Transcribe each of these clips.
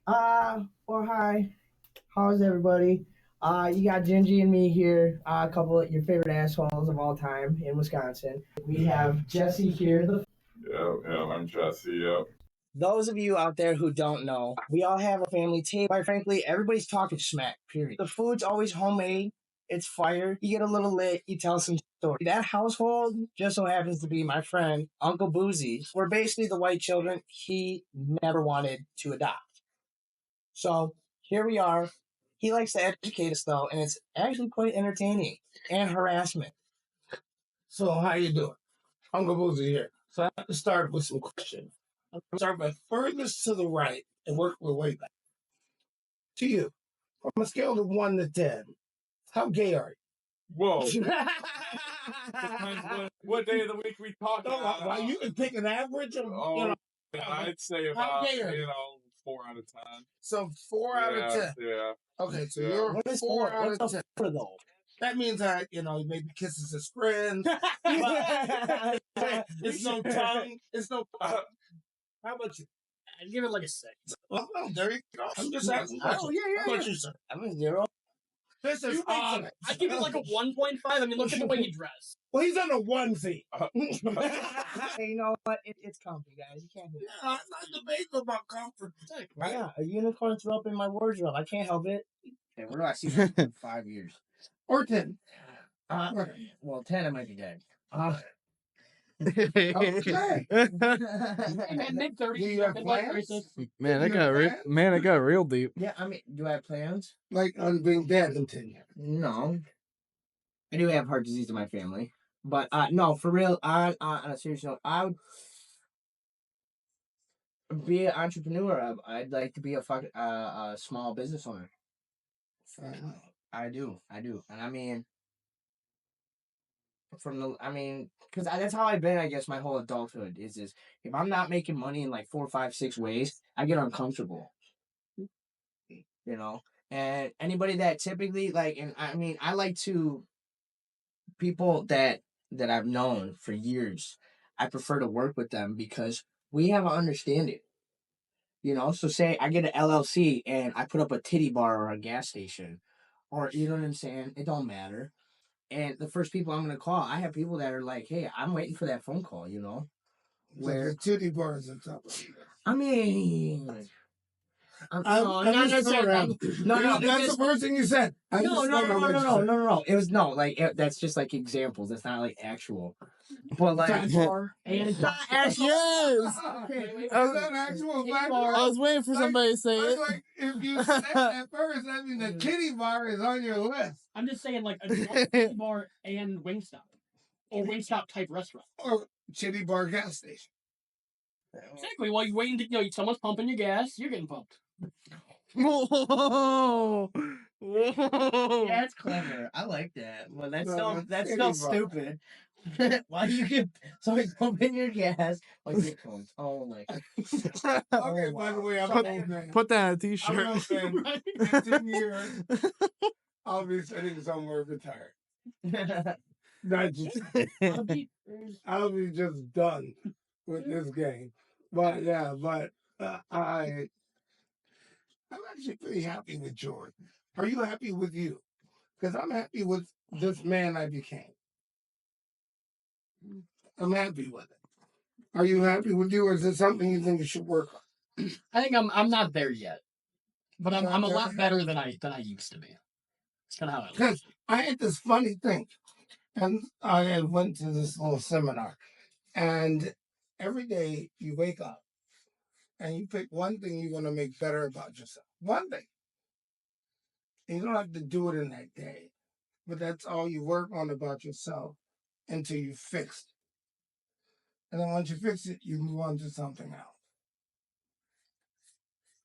Well, hi. How's everybody? You got Gingy and me here, a couple of your favorite assholes of all time in Wisconsin. We have Jesse here. Yeah, I'm Jesse. Yep. Those of you out there who don't know, we all have a family table. Quite frankly, everybody's talking smack, period. The food's always homemade. It's fire. You get a little lit. You tell some story. That household just so happens to be my friend, Uncle Boozie. We're basically the white children he never wanted to adopt. So here we are. He likes to educate us though, and it's actually quite entertaining and harassment. So how you doing? Uncle Boozie here. So I have to start with some questions. I'm going to start by furthest to the right and work my way back. To you, on a scale of 1 to 10, how gay are you? Whoa. Depends what day of the week we talking about. Well, you can pick an average of, I'd say how about, gay are you? 4 out of 10. So 4 out of 10. Yeah. Okay, so Yeah. you're What is 4 out what's of 10. for though? That means that, he maybe kisses his friends. It's no tongue. It's no tongue. How about you? I'd give it like a 6. Well, there you go. I'm just asking questions. Oh, yeah. How about you, sir? I'm a 0. This is I'd give it like a 1.5. I mean, look at the way he dressed. Well, he's on a onesie. Hey, you know what? It's comfy, guys. You can't do it. I'm not debating about comfort. Right? Yeah, a unicorn threw up in my wardrobe. I can't help it. Okay, where do I see that in 5 years? Or 10. Well, 10 I might be dead. Okay. Hey, man, mid-30s. Do you have midlife plans? crisis. Man, You have it got real deep. Yeah, I mean, do I have plans? Like on being dead in 10 years. No. I do have heart disease in my family. But no, for real, on a serious note, I would be an entrepreneur. I'd like to be a small business owner. I do. And I mean, because that's how I've been, I guess, my whole adulthood is if I'm not making money in like 4, 5, 6 ways, I get uncomfortable. And anybody that typically I like to people that I've known for years, I prefer to work with them because we have an understanding. So say I get an LLC and I put up a titty bar or a gas station, or you know what I'm saying? It don't matter. And the first people I'm gonna call, I have people that are like, "Hey, I'm waiting for that phone call." Where the titty bars on top of it. I mean, No, not necessarily. No, that's the first thing you said. No. It was that's just like examples. That's not like actual. But like, And Yes. Okay. Is that actual fact? I was waiting for somebody to say it. Like, if you said that first, I mean the titty bar is on your list. I'm just saying, like, a titty bar and Wingstop. Or Wingstop type restaurant. Or titty bar gas station. Exactly. While you're waiting to, someone's pumping your gas, you're getting pumped. Whoa. yeah, it's clever. I like that. Well, that's still stupid. Why you get somebody pumping your gas like you pumped? Oh my god. Okay, by the way, I'm an old man. Put that on a I'm t-shirt. an old man. In 10 years, I'll be sitting somewhere retired. Not just, I'll be just done with this game. But yeah, I'm actually pretty happy with Jordan. Are you happy with you? Because I'm happy with this man I became. I'm happy with it. Are you happy with you, or is it something you think you should work on? I think I'm not there yet, but I'm a lot better than I used to be. It's kind of how I look. Because I had this funny thing, and I went to this little seminar, and every day you wake up and you pick one thing you're going to make better about yourself. One thing. And you don't have to do it in that day, but that's all you work on about yourself until you fix it. And then once you fix it, you move on to something else.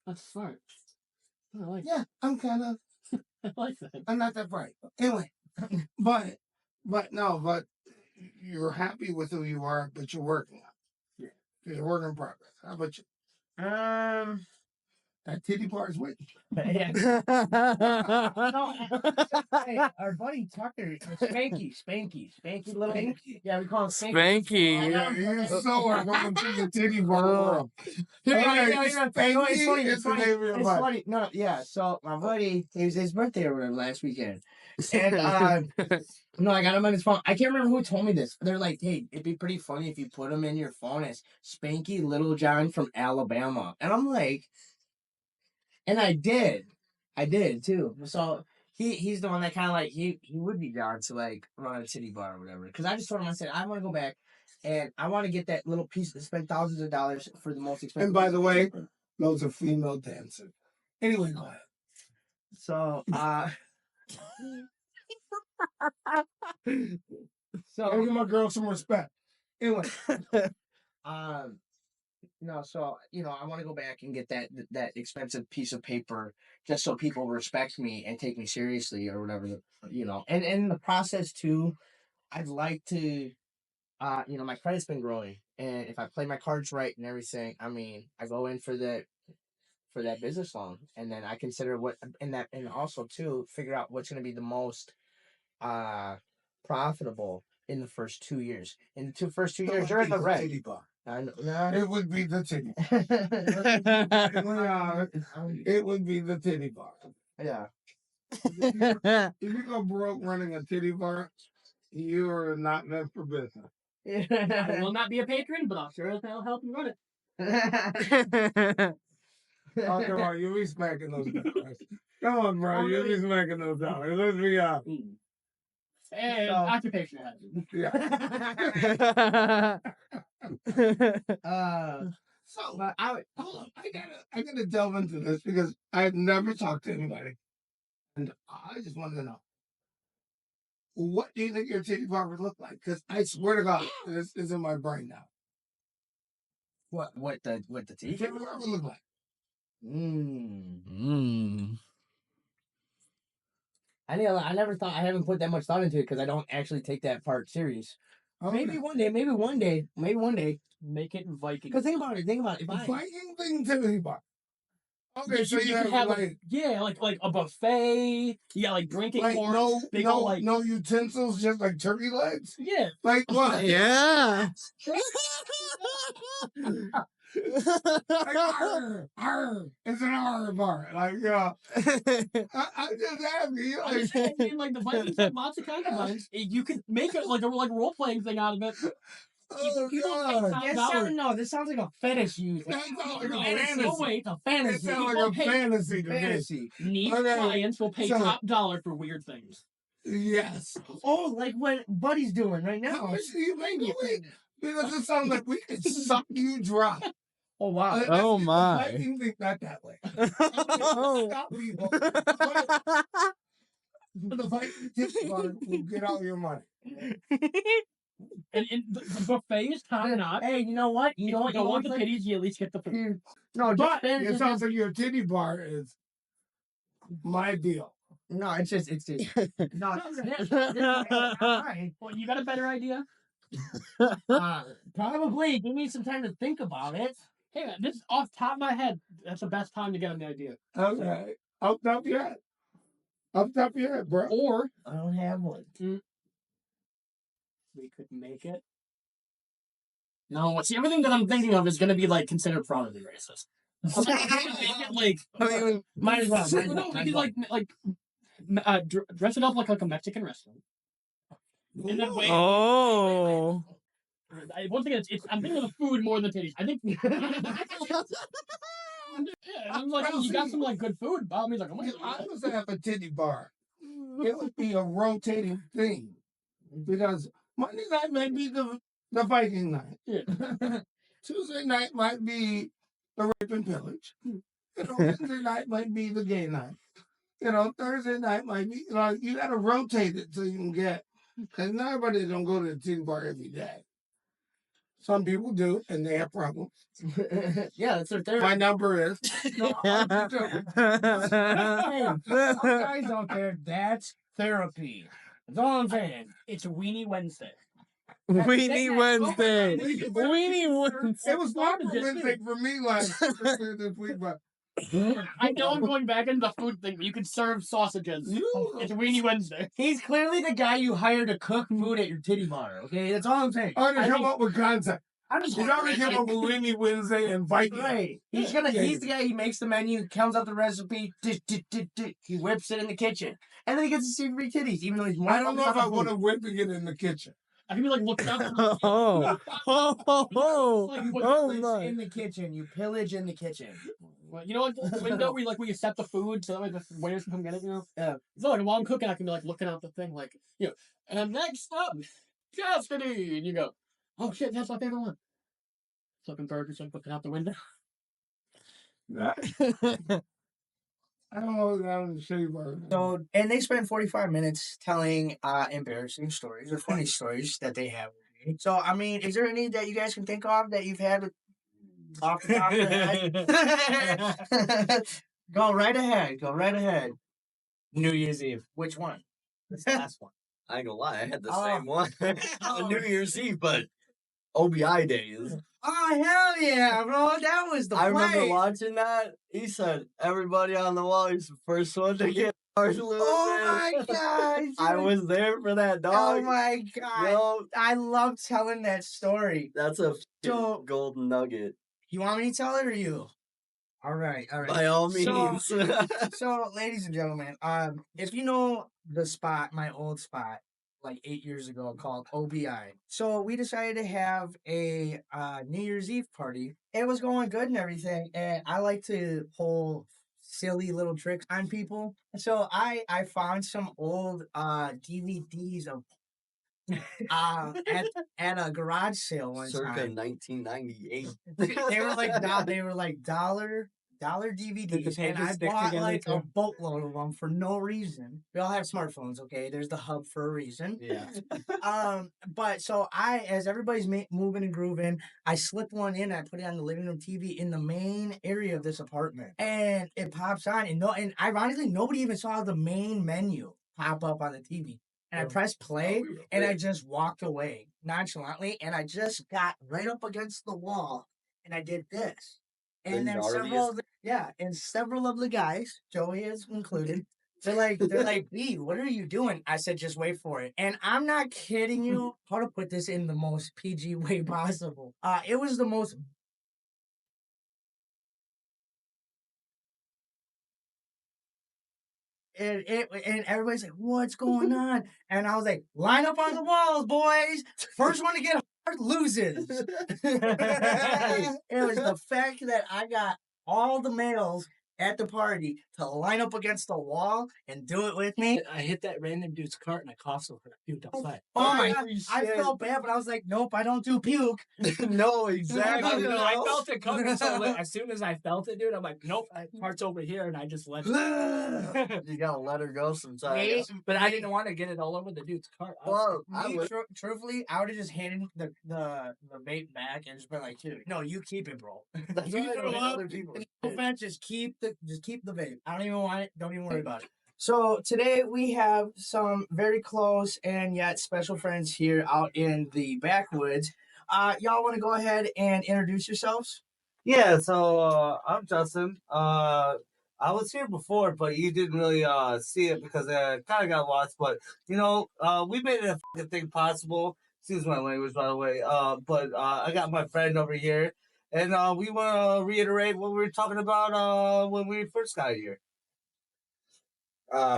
That's smart. I like Yeah, I'm kind of. I like that. I'm not that bright. Anyway, but you're happy with who you are, but you're working on it. You're a work in progress. How about you? that titty bar is waiting. Hey, our buddy Tucker, Spanky, little. Spanky? Yeah, we call him Spanky. Yeah, you so are going to the titty bar world. Spanky It's the name of your body. funny. No, yeah. So my buddy, it was his birthday or whatever last weekend, and no, I got him on his phone. I can't remember who told me this. They're like, hey, it'd be pretty funny if you put him in your phone as Spanky Little John from Alabama, and I'm like, and I did too. So. He's the one that kind of like he would be down to like run a titty bar or whatever. Because I just told him, I said, I want to go back and I want to get that little piece to spend thousands of dollars for the most expensive. And by the way, those are female dancers. Anyway, go ahead. So so give my girl some respect. Anyway, no, so I want to go back and get that expensive piece of paper just so people respect me and take me seriously or whatever, And in the process too, I'd like to, my credit's been growing, and if I play my cards right and everything, I mean, I go in for that business loan, and then I consider and also too figure out what's going to be the most profitable in the first 2 years. In the first 2 years, you're in the red. It would be the titty. It would be the titty bar. Yeah. If you go broke running a titty bar, you are not meant for business. I will not be a patron, but I'm sure I'll help you run it. Oh, come on, you'll be smacking those dollars. Come on, bro, you'll be smacking those dollars. Let's be honest. And occupational hazard. Yeah. So, but hold on. I gotta delve into this because I've never talked to anybody, and I just wanted to know, what do you think your titty bar would look like? Because I swear to God, this is in my brain now. What the titty bar would look like? I never thought. I haven't put that much thought into it because I don't actually take that part serious. Okay. Maybe one day. Make it Viking. Because think about it. Viking thing titty bar. Okay, so you have like a buffet. You got like drinking more. No utensils, just like turkey legs. Yeah. Like what? Yeah. Like, arr, it's an arr bar. Like, I'm just happy. I mean, like the Vikings have lots of concubines. You could make it like a role playing thing out of it. This sounds like a fetish. That sounds like a fantasy. Oh wait, a fantasy. It sounds like a fantasy to me. Niche clients will pay top dollar for weird things. Yes. Oh, like what Buddy's doing right now. How much do you make a week? Because it sounds like we could suck you dry. Oh wow! Oh my! I didn't think not that way. Stop people. The Viking titty bar will get all your money. And the buffet is top notch. Hey, you know what? You know what? You don't want the titties, you at least get the food. No, but it sounds like your titty bar is my deal. No, it's just no. Well, you got a better idea? Probably. Give me some time to think about it. Hey, man, this is off the top of my head. That's the best time to get an idea. Okay. Up top your head. Up top your head, bro. Or I don't have one. We could make it. No, see, everything that I'm thinking of is going to be like considered probably racist. Might as well. We could dress it up like a Mexican restaurant. And then wait. Oh. Once again, I'm thinking of the food more than titties. I think. I'm like, you got some like good food. Bob me's like, if I was to have a titty bar, it would be a rotating thing because Monday night might be the Viking night. Yeah. Tuesday night might be the rape and pillage. Wednesday night might be the gay night. Thursday night might be. You got to rotate it so you can get. Because not everybody don't go to the titty bar every day. Some people do, and they have problems. Yeah, that's their therapy. My number is. Hey, guys out there, that's therapy. That's all I'm saying. It's Weenie Wednesday. Weenie Wednesday. Weenie Wednesday. It was not Wednesday for me this week, but I know I'm going back into the food thing, but you can serve sausages. It's Weenie Wednesday. He's clearly the guy you hire to cook food at your titty bar. Okay, that's all I'm saying. Oh, to come up with concept. I'm just He's already came up with Weenie Wednesday and Viking. right. He's the guy. He makes the menu, comes up the recipe. He whips it in the kitchen, and then he gets to see free titties. Even though he's more. I don't know if I want to whipping it in the kitchen. I can be like looking up. Oh my! In the kitchen, you pillage in the kitchen. Well, you know what? The window where you set the food so that way the waiters can come get it. You know. Yeah. So like while I'm cooking, I can be like looking out the thing, like And next up, Chastity, and you go, oh shit, that's my favorite one. Flipping burgers and looking out the window. I don't know down the shitty burger. So, and they spend 45 minutes telling embarrassing stories or funny stories that they have. So, I mean, is there any that you guys can think of that you've had off the top of your head? Go right ahead. Go right ahead. New Year's Eve. Which one? This last one. I ain't gonna lie, I had the Oh. same one on New Year's Eve, but OBI days. Oh, hell yeah, bro. That was the I remember play. watching that. He said, everybody on the wall is the first one to get ours a little Oh, bit. my gosh. I was there for that, dog. Oh, my God. Yo, I love telling that story. that's a So- golden nugget. You want me to tell it or you? All right. By all So- means. So, ladies and gentlemen, if you know the spot, my old spot, like 8 years ago, called OBI. So we decided to have a New Year's Eve party. It was going good and everything, and I like to pull silly little tricks on people. So I found some old DVDs of at a garage sale one Circa time. 1998. They were like dollar DVDs, and I stick bought together, like a too? boatload of them for no reason. We all have smartphones, okay? There's the hub for a reason. Yeah. But so as everybody's moving and grooving, I slip one in. I put it on the living room TV in the main area of this apartment, and it pops on. And ironically, nobody even saw the main menu pop up on the TV. And I pressed play, and I just walked away nonchalantly, and I just got right up against the wall, and I did this. And then several of the guys, Joey is included, they're like, B, what are you doing? I said, just wait for it. And I'm not kidding you. How to put this in the most PG way possible. It was the most. And everybody's like, what's going on? And I was like, line up on the walls, boys. First one to get hard loses. It was the fact that I got all the males at the party to line up against the wall and do it with me. I hit that random dude's cart and I coughed so hard I puked outside. Oh my Holy God. I shit. felt bad, but I was like, nope, I don't do puke. No, exactly. No, I felt it coming. So like, as soon as I felt it, dude, I'm like, nope, part's over here, and I just let it. You gotta let her go sometimes. But I didn't want to get it all over the dude's cart. Well, I Me, would. truthfully, I would have just handed the vape back and just been like, dude, no, you keep it, bro. That's You why I throw don't hit up, other people. no offense, just keep the vape. I don't even want it. Don't even worry about it. So today we have some very close and yet special friends here out in the backwoods. Y'all want to go ahead and introduce yourselves? Yeah, so I'm Justin. I was here before, but you didn't really see it because I kind of got lost. But we made a fucking thing possible. Excuse my language, by the way. But I got my friend over here, and we want to reiterate what we were talking about when we first got here.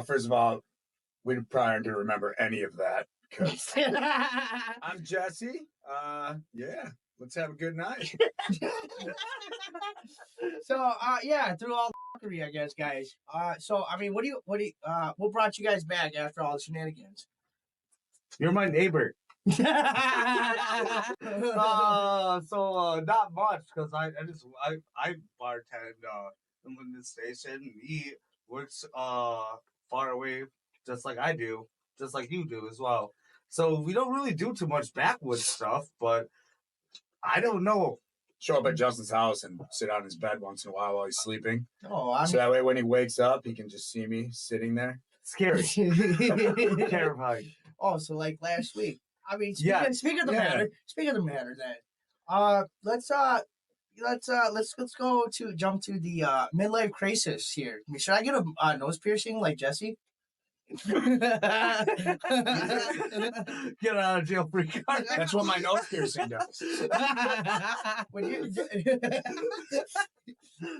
First of all, we probably aren't gonna remember any of that because I'm Jesse. Yeah, let's have a good night. So yeah, through all the fuckery, I guess, guys. So I mean, what brought you guys back after all the shenanigans? You're my neighbor. Not much because I bartend in this station. He works far away, just like I do, just like you do as well. So we don't really do too much backwoods stuff, but I don't know. Show up at Justin's house and sit on his bed once in a while he's sleeping. Oh, So that way when he wakes up, he can just see me sitting there. Scary, terrifying. Oh, so like last week. I mean, speaking of the Yeah. matter. Speaking of the matter, then, let's let's go to jump to the midlife crisis here. Should I get a nose piercing like Jesse? Get out of jail free card. That's what my nose piercing does. Would you?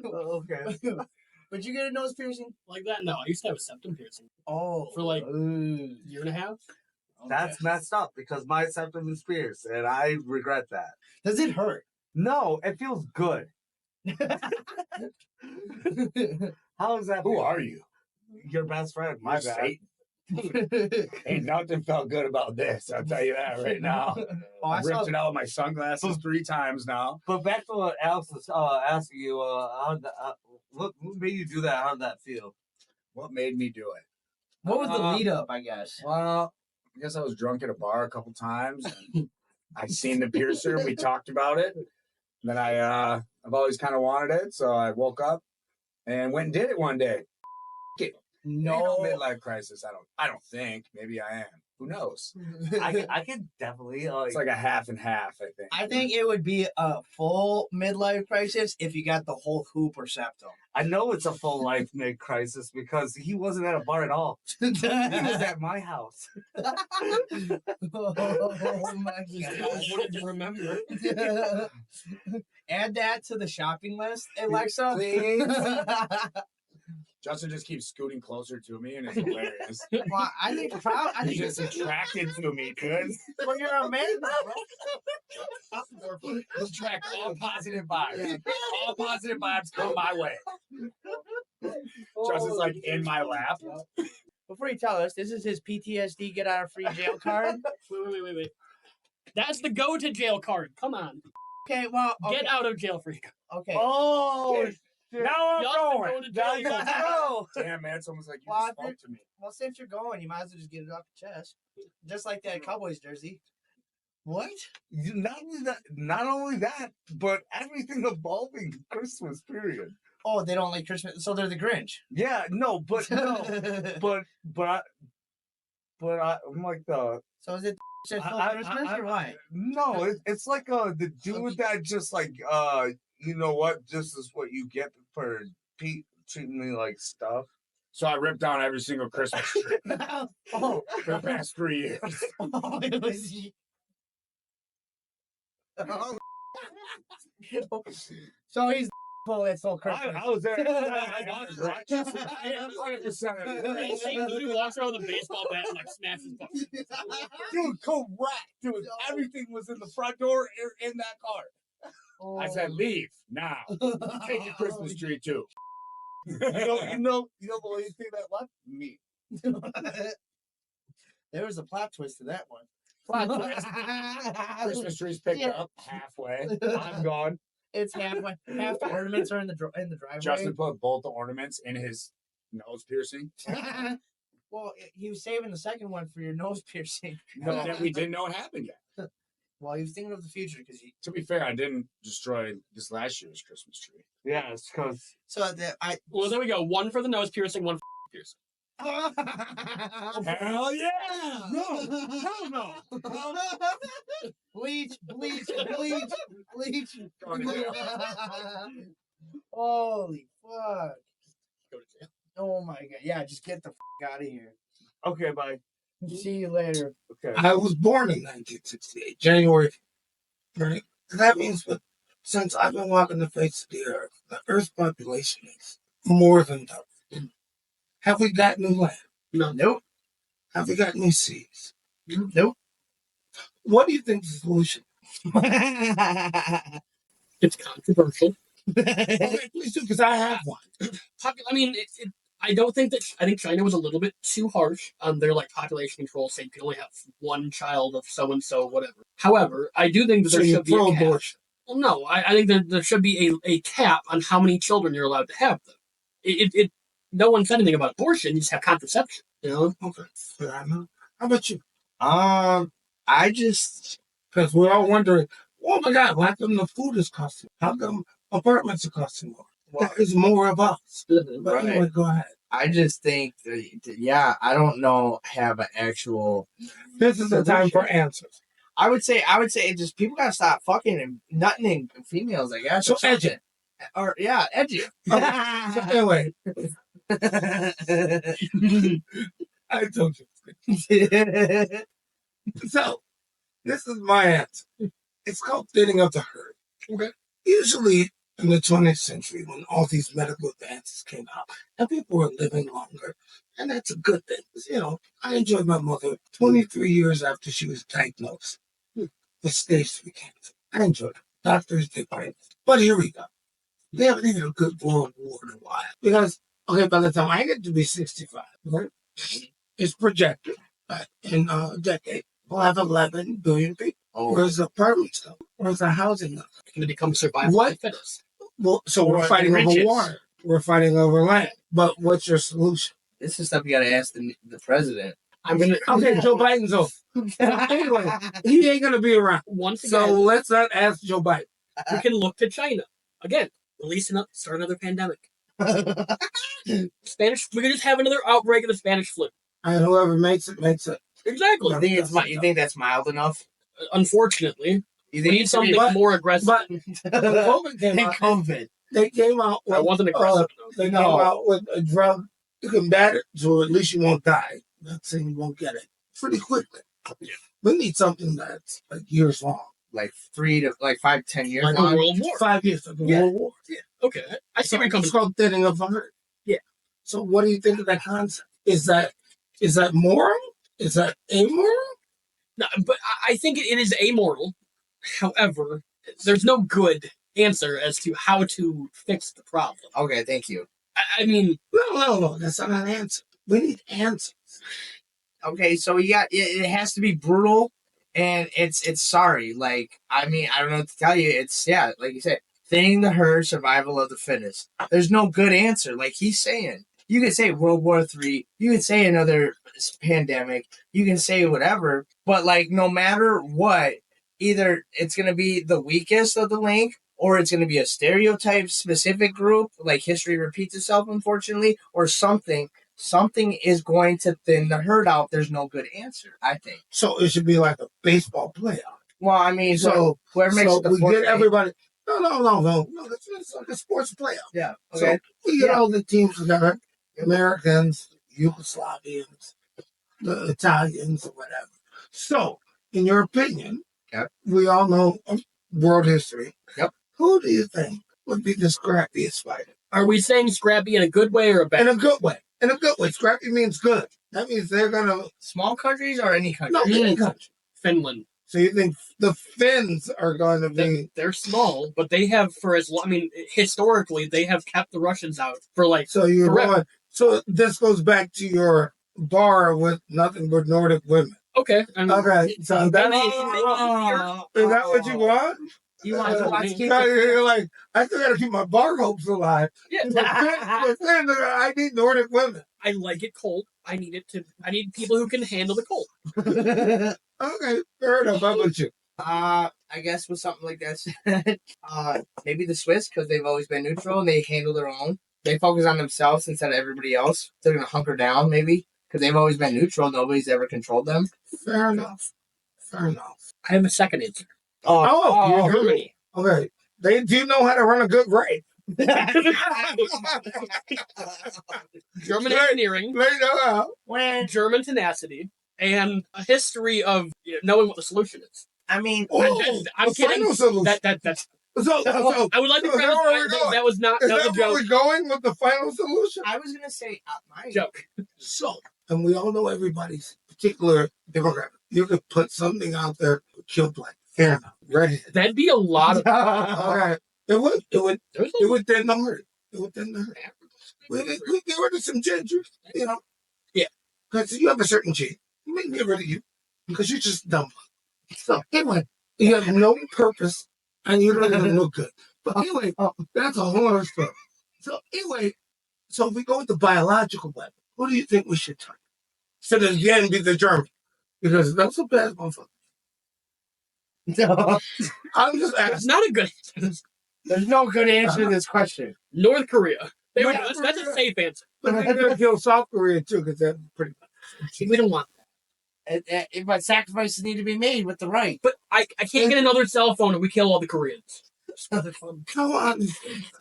Okay. Would you get a nose piercing Like that? No, I used to have a septum piercing Oh, for like a year and a half. That's messed up because my septum is pierced, and I regret that. Does it hurt? No, it feels good. How is that? Who are you? Your best friend. My You're bad. Satan. Ain't nothing felt good about this. I'll tell you that right now. I ripped it out with my sunglasses 3 times now. But back to what Alex was asking you, what made you do that? How did that feel? What made me do it? What was the lead up? I guess. Well, I guess I was drunk at a bar a couple times. And I seen the piercer. We talked about it. And then I've always kind of wanted it, so I woke up and went and did it one day. No midlife crisis. I don't think. Maybe I am. Who knows? I can definitely. It's like a half and half. I think. I think it would be a full midlife crisis if you got the whole hoop or septum. I know it's a full life mid crisis because he wasn't at a bar at all. He was at my house. Oh my god! What did you remember? Add that to the shopping list, Alexa. Please. Justin just keeps scooting closer to me, and it's hilarious. Well, I think He's just attracted to me, cuz. Well, you're a man, Let's attract all positive vibes. Yeah. All positive vibes come my way. Justin's like in my lap. Before you tell us, this is his PTSD get out of free jail card. Wait. That's the go to jail card. Come on. Okay, well, Get out of jail free card. Okay. Oh, now I'm going. Now you gotta go. Damn, man, someone's like, you Well, just spoke to me. Well, since you're going, you might as well just get it off your chest, just like that Cowboys jersey. What? Not only that, but everything involving Christmas. Period. Oh, they don't like Christmas, so they're the Grinch. Yeah, no, but I'm like the. So is it Christmas or what? No, it's like the dude that just like you know what? This is what you get for treating me like stuff. So I ripped down every single Christmas tree for the past 3 years. So he's that's so Christmas. I was there. I was right. 100%. Dude walks around with a baseball bat and like smashes buttons. Dude, correct. Dude, everything was in the front door in that car. Oh. I said, leave now. Take your Christmas tree too. You know the only thing that left? Me. There was a plot twist to that one. Plot twist. Christmas tree's picked up halfway. I'm gone. It's halfway. Half the ornaments are in the driveway. Justin put both the ornaments in his nose piercing. Well, he was saving the second one for your nose piercing. No, we didn't know what happened yet. Well, he was thinking of the future because he. To be fair, I didn't destroy this last year's Christmas tree. Yeah, it's because. So Well, there we go. One for the nose piercing, one for piercing. Hell yeah! No. Bleach. Holy fuck. Go to jail. Oh my god. Yeah, just get the out of here. Okay, bye. See you later. Okay. I was born in 1968, January 30th. That means that since I've been walking the face of the Earth's population is more than doubled. Have we got new land? No. Nope. Have we got new seas? Nope. What do you think the solution is? It's controversial. Okay, please do, because I have one. I mean, I don't think that. I think China was a little bit too harsh on their like population control, saying you can only have one child of so and so, whatever. However, I do think that So there you're should be a cap. pro-abortion. Well, no, I think there should be a cap on how many children you're allowed to have. Though no one said anything about abortion. You just have contraception. You know. Okay. Fair enough. How about you? I just Because we're all wondering, oh my God, why come the food is costing? How come apartments are costing more? Well, There's more of us. But right. anyway, go ahead. I just think that, I don't know, have an actual. This is the time for answers. I would say it just people gotta stop fucking and nutting in females, I guess. So or something. edgy. Or yeah, edgy. So anyway, I told you. So this is my answer. It's called thinning of the herd. Okay. Usually in the 20th century, when all these medical advances came out, and people were living longer, and that's a good thing. You know, I enjoyed my mother 23 years after she was diagnosed with stage 3 cancer. I enjoyed it. Doctors did great. But here we go. They haven't even a good World War in a while. Because, okay, by the time I get to be 65, right, it's projected that in a decade, we'll have 11 billion people. Where's the apartments go? Where's the housing go? It's going to become survival of the fittest. Well, so we're Or fighting over riches. water. We're fighting over land. But what's your solution? This is stuff you gotta ask the president. I'm going to... Okay, Joe Biden's over. Anyway, he ain't going to be around. Once again, So let's not ask Joe Biden. we can look to China. Again, start another pandemic. Spanish, we could just have another outbreak of the Spanish flu. And whoever makes it, makes it. Exactly. You think that's mild enough? Unfortunately, You we need something more aggressive. But COVID came out. COVID. They came out with, I wasn't aggressive. they came out with a drug you can bat it, so at least you won't die. Not saying you won't get it pretty quickly. Yeah. We need something that's like years long. Like 5 to 10 years Like a long. world war. 5 years, like a Yeah. World War. Yeah. Okay. I see where you're coming It's from. called thinning of the herd. Yeah. So what do you think of that concept? Is that moral? Is that amoral? No, but I think it is amoral. However, there's no good answer as to how to fix the problem. Okay, thank you. I mean, No. That's not an answer. We need answers. Okay, so it has to be brutal, and it's sorry. Like, I mean, I don't know what to tell you. It's like you said, thinning the herd, survival of the fittest. There's no good answer. Like he's saying, you can say World War III, you can say another pandemic, you can say whatever, but like no matter what, either it's gonna be the weakest of the link, or it's gonna be a stereotype specific group. Like history repeats itself, unfortunately, or something. Something is going to thin the herd out. There's no good answer, I think. So it should be like a baseball playoff. Well, I mean, So whoever makes it the we fourth get game. everybody. No. It's like a sports playoff. Yeah. Okay. So we get all the teams together: Americans, Yugoslavians, the Italians, or whatever. So, in your opinion, we all know world history. Yep. Who do you think would be the scrappiest fighter? are we saying scrappy in a good way or a bad? In a good way. In a good way. Scrappy means good. That means they're gonna Small countries or any country? no any country. Finland. So you think the Finns are going to be? They're small, but they have for as long. I mean, historically, they have kept the Russians out for like. So you're forever. going. So this goes back to your bar with nothing but Nordic women. Okay. I mean, Okay, so that's maybe- is that what you want? You want to keep You're like, I still got to keep my bar hopes alive. Yeah. But then I need Nordic women. I like it cold. I need people who can handle the cold. Okay, fair enough. How about you? I guess with something like that, maybe the Swiss, because they've always been neutral and they handle their own. They focus on themselves instead of everybody else. They're gonna hunker down, maybe, because they've always been neutral. Nobody's ever controlled them. Fair enough. Fair enough. I have a second answer. Oh, Germany. Okay. They do know how to run a good raid. German engineering, They know how. German tenacity, and a history of knowing what the solution is. I mean, I'm the kidding. final solution. That's. So, I would like to so preface where are we that going? that was not Is that was that a where joke. we're going with the final solution? I was gonna say my Joke. So, and we all know everybody's particular demographic. You could put something out there, kill black. Fair enough. Ready? That'd be a lot of. Okay. It would thin the herd. It would thin the herd. We get rid of some gingers, you know. Yeah. Because you have a certain gene. We can get rid of you because you're just dumb. So anyway, you have no purpose and you don't even look good. But anyway, that's a whole other story. So anyway, so if we go with the biological weapon, who do you think we should target? Should it again be the German? Because that's a bad motherfucker. No. I'm just It's asking. not a good answer. There's no good answer to this question. North Korea. North That's a safe answer. But they're going to kill South Korea too because that's pretty much. We don't want But sacrifices need to be made with the right. But I can't get another cell phone and we kill all the Koreans. Come on.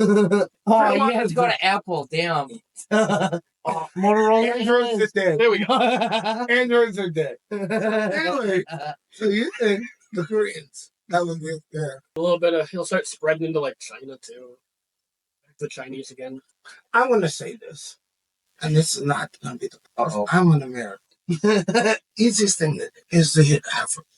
Oh, you have to go to Apple. Damn. Motorola Androids are dead. There we go. Androids are dead. Anyway, so you think the Koreans, that would be there. A little bit of, he'll start spreading into like China too. The Chinese again. I want to say this, and this is not going to be the problem. I'm an American. Easiest thing is to hit Africa.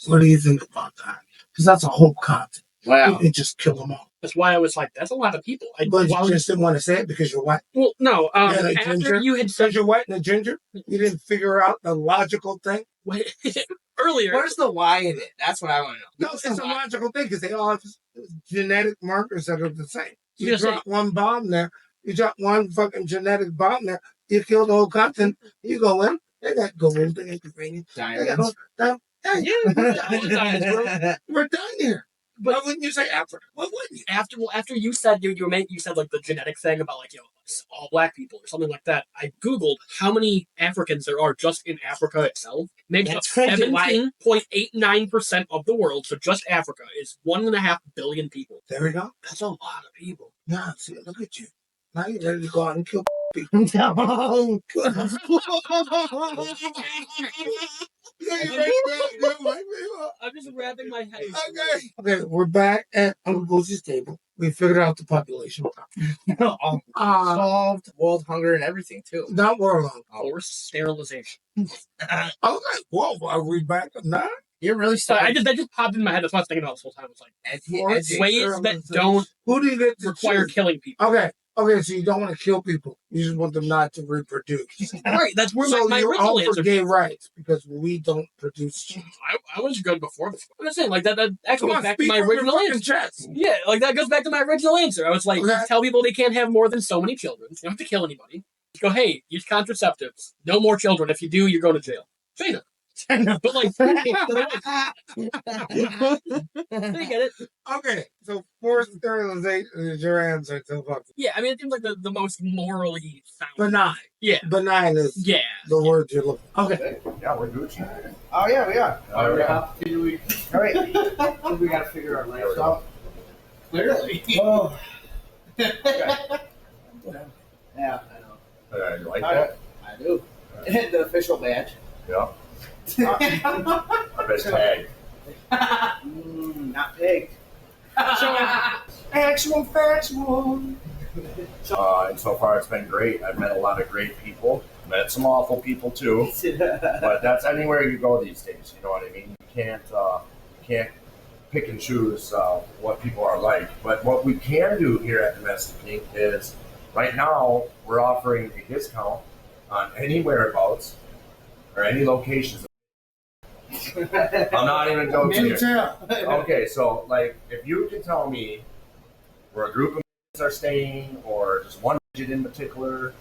What do you think about that? Because that's a whole continent. Wow. You just kill them all. That's why I was like, that's a lot of people. But you just didn't want to say it because you're white. Well, no. like After ginger? you had Because said you're white and a ginger, you didn't figure out the logical thing. earlier. Where's the why in it? That's what I want to know. No, it's a logical thing because they all have genetic markers that are the same. You You're drop one bomb there, you drop one fucking genetic bomb there, you kill the whole continent, you go in, they got gold, they got uranium, they got all that. Hey, we're done here. Why wouldn't you say Africa? Why wouldn't you? After you said you said like the genetic thing about like all black people or something like that, I googled how many Africans there are just in Africa itself. Maybe 17.89% of the world. So just Africa is 1.5 billion people. There we go. That's a lot of people. Yeah, see, look at you. Now you're ready to go out and kill people. No. I'm just wrapping my head. Okay, we're back at Uncle Boozie's table. We figured out the population problem. Solved world hunger and everything too. Not world hunger. Forced sterilization. Okay, whoa, are we back now? You're really Sorry, starting. that just popped in my head. That's what I was thinking about this whole time. It's like ways that don't Who do you get to require choose? killing people. Okay, so you don't want to kill people. You just want them not to reproduce. Right, that's where So my you're original all for answer. gay rights because we don't produce children. I was good before this. I'm just saying, like that actually Come goes on, back to speak my from your original fucking answer. chest. Yeah, like that goes back to my original answer. I was like, Okay. tell people they can't have more than so many children. You don't have to kill anybody. Just go, hey, use contraceptives. No more children. If you do, you're going to jail. China. But like, they get it. Okay, so forced sterilization is your answer to fucking. Yeah, I mean, it seems like the most morally sound. Benign. Yeah. Benign is the word you're looking for. Okay. Yeah, we're Gucci. Oh yeah, we are. Oh, yeah. All right. We gotta figure our lives out. Clearly. Oh. Okay. Yeah, I know. You like that? I do. The official badge. Yeah. I bet tag. Not pegged. So, actual factual. And so far it's been great. I've met a lot of great people. Met some awful people too. But that's anywhere you go these days. You know what I mean? You can't pick and choose what people are like. But what we can do here at Domestic Inc. is right now we're offering a discount on any whereabouts or any locations. I'm not even joking here. Okay, so like if you can tell me where a group of are staying or just one digit in particular,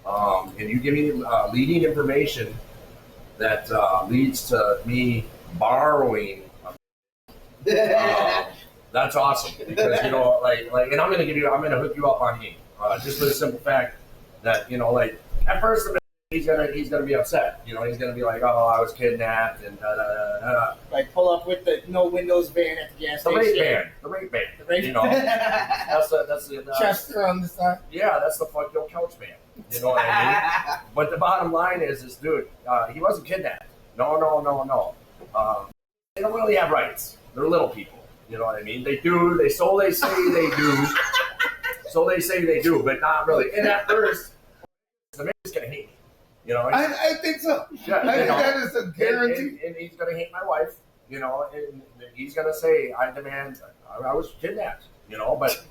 and you give me leading information that leads to me borrowing, that's awesome because you know like and I'm gonna hook you up on me just for the simple fact that you know like at first he's gonna be upset. You know, he's gonna be like, "Oh, I was kidnapped," and like pull up with the no windows van at the gas station. The rape van. You know, that's the Chester on the side. Yeah, that's the fuck your couch man. You know what I mean? But the bottom line is dude, he wasn't kidnapped. No. They don't really have rights. They're little people. You know what I mean? They do. So they say they do. So they say they do, but not really. And at first, the man's gonna hate me. You know, I think so. Yeah, I think that is a guarantee. And he's gonna hate my wife. You know, and he's gonna say, "I demand. I was kidnapped." You know, but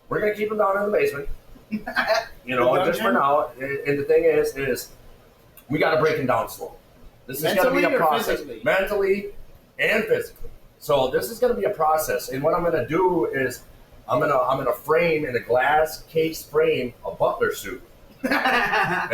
we're gonna keep him down in the basement. You know, just for now. And the thing is we got to break him down slow. This is going to be a process, mentally and physically. So this is going to be a process. And what I'm going to do is I'm gonna frame in a glass case frame a butler suit. And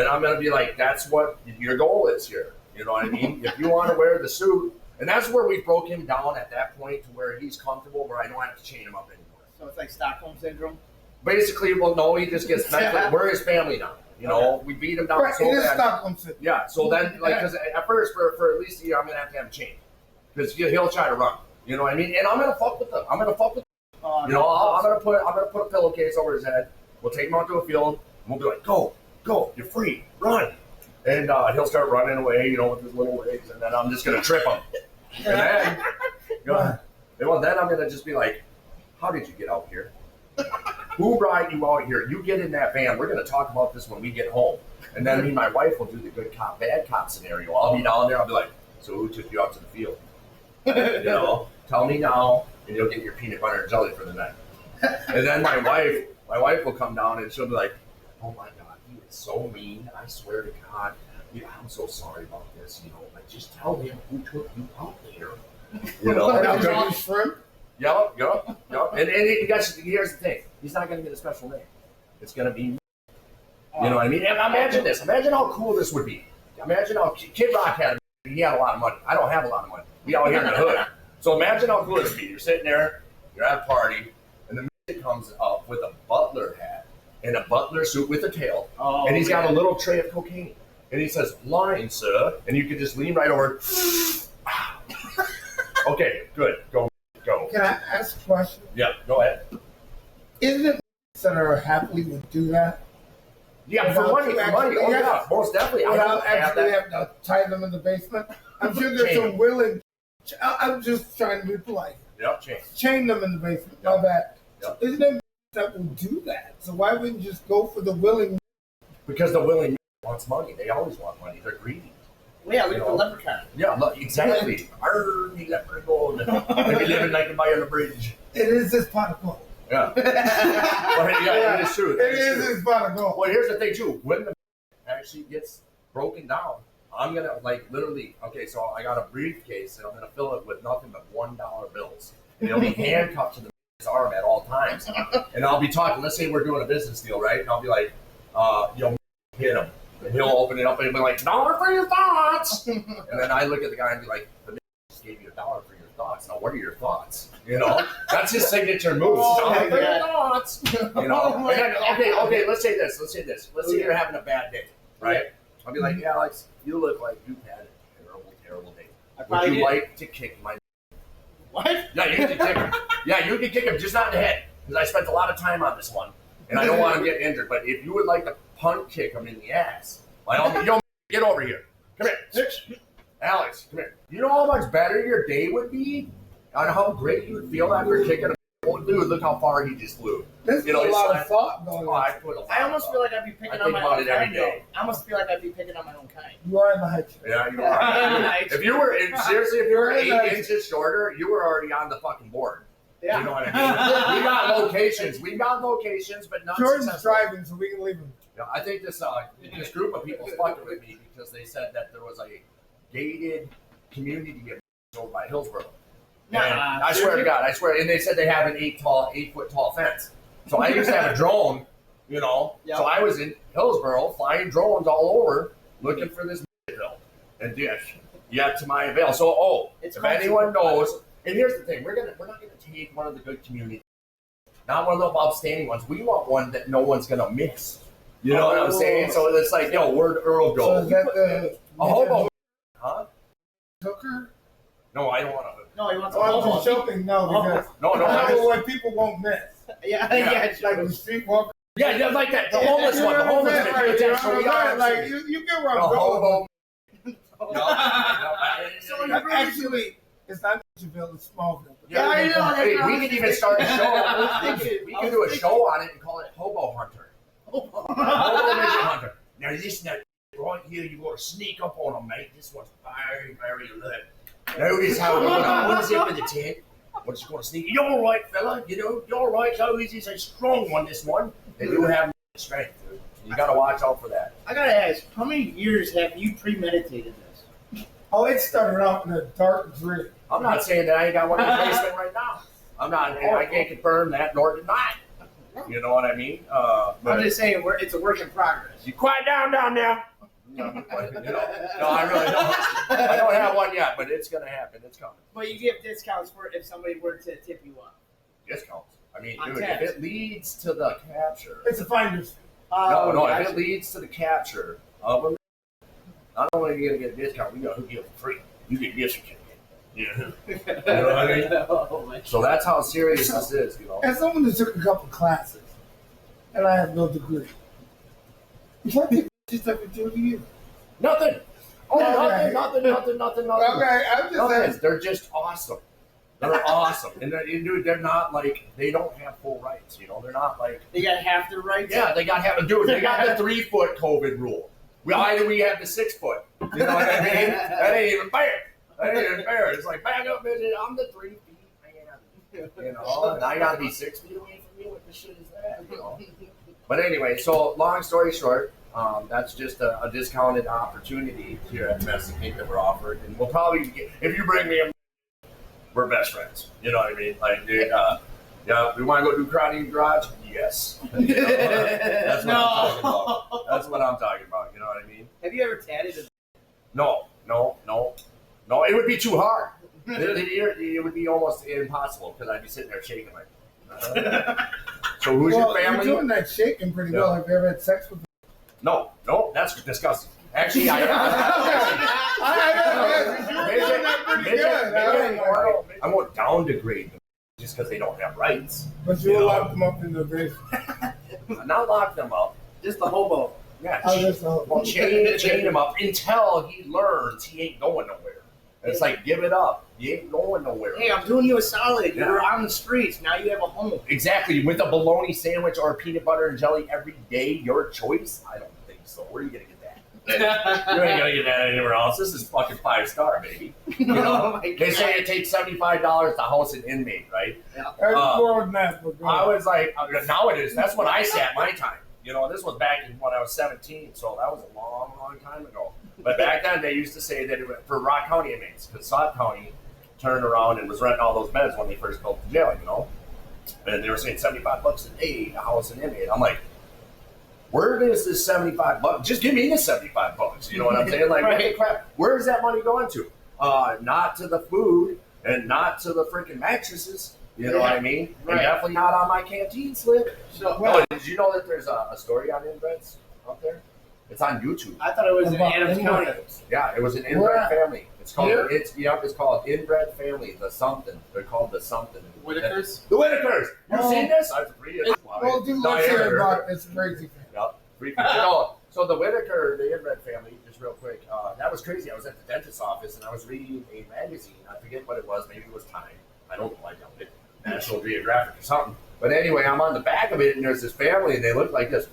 I'm going to be like, that's what your goal is here. You know what I mean? If you want to wear the suit, and that's where we broke him down at that point to where he's comfortable, where I don't have to chain him up anymore. So it's like Stockholm syndrome? Basically, well, no, he just gets mentally, we're his family now. You know, we beat him down Right, so it is bad. Stockholm Syndrome. Yeah, so then, like, because at first, for at least a year, I'm going to have a chain. Because he'll try to run. You know what I mean? And I'm going to fuck with him. I'm going to fuck with him. You know, I'm gonna put a pillowcase over his head. We'll take him out to a field, and we'll be like, go, you're free, run. And he'll start running away, you know, with his little legs, and then I'm just gonna trip him. And then, then I'm gonna just be like, how did you get out here? Who brought you out here? You get in that van. We're gonna talk about this when we get home. And then me and my wife will do the good cop, bad cop scenario. I'll be down there. I'll be like, so who took you out to the field? You know, tell me now, and you'll get your peanut butter and jelly for the night. And then my wife will come down and she'll be like, oh my God, he is so mean. I swear to God, I'm so sorry about this. You know, like just tell him who took you out there. You know, shrimp. Yep. And here's the thing: he's not going to get a special name. It's going to be, you know what I mean? And imagine this. Imagine how cool this would be. Imagine how Kid Rock had. He had a lot of money. I don't have a lot of money. We out here in the hood. So imagine how cool this would be. You're sitting there, you're at a party, and the music comes up with a butler hat and a butler suit with a tail, and he's got a little tray of cocaine, and he says, "Line, sir," and you can just lean right over. Okay, good. Go. Can I ask a question? Yeah, go ahead. Isn't it that are happily would do that? Yeah, for money. Oh, yeah, most definitely. I Without don't have actually that. have to tie them in the basement. I'm sure there's some willing. I'm just trying to be polite. Yep, chain them in the basement. My bad. Yep. Isn't there that will do that? So why wouldn't you just go for the willing? Because the willing wants money. They always want money. They're greedy. Well, yeah, like the leprechaun. Yeah, look, exactly. Arr, me leprechaun. Maybe living like a guy on the bridge. It is this pot of gold. Yeah. Well, yeah, it is true. It is this pot of gold. Well, here's the thing, too. When the actually gets broken down, I'm going to, like, literally, okay, so I got a briefcase, and I'm going to fill it with nothing but $1 bills. And it'll be handcuffed to the arm at all times. And I'll be talking, let's say we're doing a business deal, right? And I'll be like, hit him. And he'll open it up and he'll be like, $1 for your thoughts. And then I look at the guy and be like, the just gave you $1 for your thoughts. Now, what are your thoughts? You know, that's his signature move. $1 for your thoughts. You know, and then, okay, let's say this. Let's say you're having a bad day, right? I'll be like, yeah, Alex, you look like you've had a terrible day. Would you like to kick my... What? Yeah, you can kick him. Yeah, you can kick him, just not in the head. Because I spent a lot of time on this one. And I don't want him getting injured. But if you would like to punt kick him in the ass, get over here. Come here. Alex, come here. You know how much better your day would be? On how great you would feel after kicking him? Oh, dude, look how far he just flew. There's a lot of thought going on. I almost feel like I'd be picking on my own kind. I almost feel like I'd be picking on my own kind. You are in the high chair. Yeah, you are. If you were 8 inches shorter, you were already on the fucking board. Yeah. You know what I mean? We got locations, but not Jordan's successful. driving, so we can leave him. Yeah, I think this group of people fucked with me because they said that there was a gated community over by Hillsborough. And I swear to God, and they said they have an 8-foot tall fence. So I used to have a drone, you know. Yep. So I was in Hillsborough flying drones all over looking for this bill and dish yet to my avail. So if anyone knows, and here's the thing, we're not gonna take one of the good communities, not one of the outstanding ones. We want one that no one's gonna miss. You know what I'm saying? So it's like, where'd Earl go? So is that a hobo? Huh? Hooker? No, I don't want to. No, he wants a hobo. hobo. Joking, no, because what people won't miss. Yeah, like the streetwalker. Yeah, like that. The homeless one. The homeless one. Like you get where I'm going. Actually, it's not Mitchellville, it's Smallville. Yeah, I know. Hey, we can even start a show. We can do a show on it and call it Hobo Hunter. Hobo Midget Hunter. Now listen, right here, you got to sneak up on them, mate. This one's very, very alert. Notice how we're going to unzip the tent. We're just going to sneak. You're all right, fella. You know, you're all right. So he's a strong one, this one. And you have strength, dude. You got to watch out for that. I got to ask, how many years have you premeditated this? Oh, it started out in a dark dream. I'm not saying that I ain't got one in the basement right now. I can't confirm that nor deny it. You know what I mean? I'm just saying it's a work in progress. You quiet down there. No, I really don't. I don't have one yet, but it's going to happen. It's coming. But you give discounts for if somebody were to tip you up. Discounts? I mean, dude, if it leads to the capture. It's a finder's fee. No. If it leads to the capture of a, not only are you gonna get a discount, we gotta hook you up for free. You get a gift certificate. Yeah. You know what I mean? So that's how serious this is, you know. As someone that took a couple classes, and I have no degree, what did you ever do to you? Nothing. Okay. Nothing. Okay, I'm just saying. They're just awesome. They're awesome. And they're not like, they don't have full rights, you know. They're not like. They got half their rights? Yeah, they got half. Dude, they got the 3-foot COVID rule. Why do we have the 6-foot? You know what I mean? That ain't even fair. It's like, back up, bitch. I'm the 3 feet man. You know, and I gotta be 6 feet away from you. What the shit is that? You know. But anyway, so long story short, that's just a discounted opportunity here at Domestic Pink that we're offered, and we'll probably get, if you bring me a, we're best friends. You know what I mean? Like, dude, yeah, we want to go do karate in the garage. Yes, you know, that's what I'm talking about. That's what I'm talking about. You know what I mean? Have you ever tatted a... No. It would be too hard. It would be almost impossible because I'd be sitting there shaking like. So who's your family? You're doing that shaking pretty well. Have you ever had sex with? No, that's disgusting. Actually, I won't down degrade them just because they don't have rights. But you will lock them up in the basement. Not lock them up. Just the hobo. Yeah, chain him up until he learns he ain't going nowhere. It's like, give it up. You ain't going nowhere. Hey, I'm doing you a solid. You were on the streets. Now you have a home. Exactly. With a bologna sandwich or peanut butter and jelly every day, your choice? I don't think so. Where are you going to get that? You ain't going to get that anywhere else. This is fucking 5-star, baby. You know? They say it takes $75 to house an inmate, right? Yeah. I was like, now it is. That's when I sat my time. You know, this was back when I was 17, so that was a long, long time ago. But back then, they used to say that for Rock County inmates, because Sauk County turned around and was renting all those beds when they first built the jail, you know? And they were saying $75 a day to house an inmate. I'm like, where is this $75? Just give me the $75. You know what I'm saying? Like, what the crap? Where is that money going to? Not to the food and not to the freaking mattresses. You know what I mean? Right. And definitely not on my canteen slip. So, did you know that there's a story on inbreds out there? It's on YouTube. I thought it was in Adams County. Yeah, it was an inbred family. It's called it's called Inbred Family, the something. They're called the something. Whitakers? The Whitakers! You've seen this? I've read it. Well, dude, let's hear about this crazy thing. Yep. So the Whitaker, the inbred family, just real quick, that was crazy. I was at the dentist's office and I was reading a magazine. I forget what it was. Maybe it was Time. I don't know. I doubt it. National Geographic or something. But anyway, I'm on the back of it and there's this family and they look like this.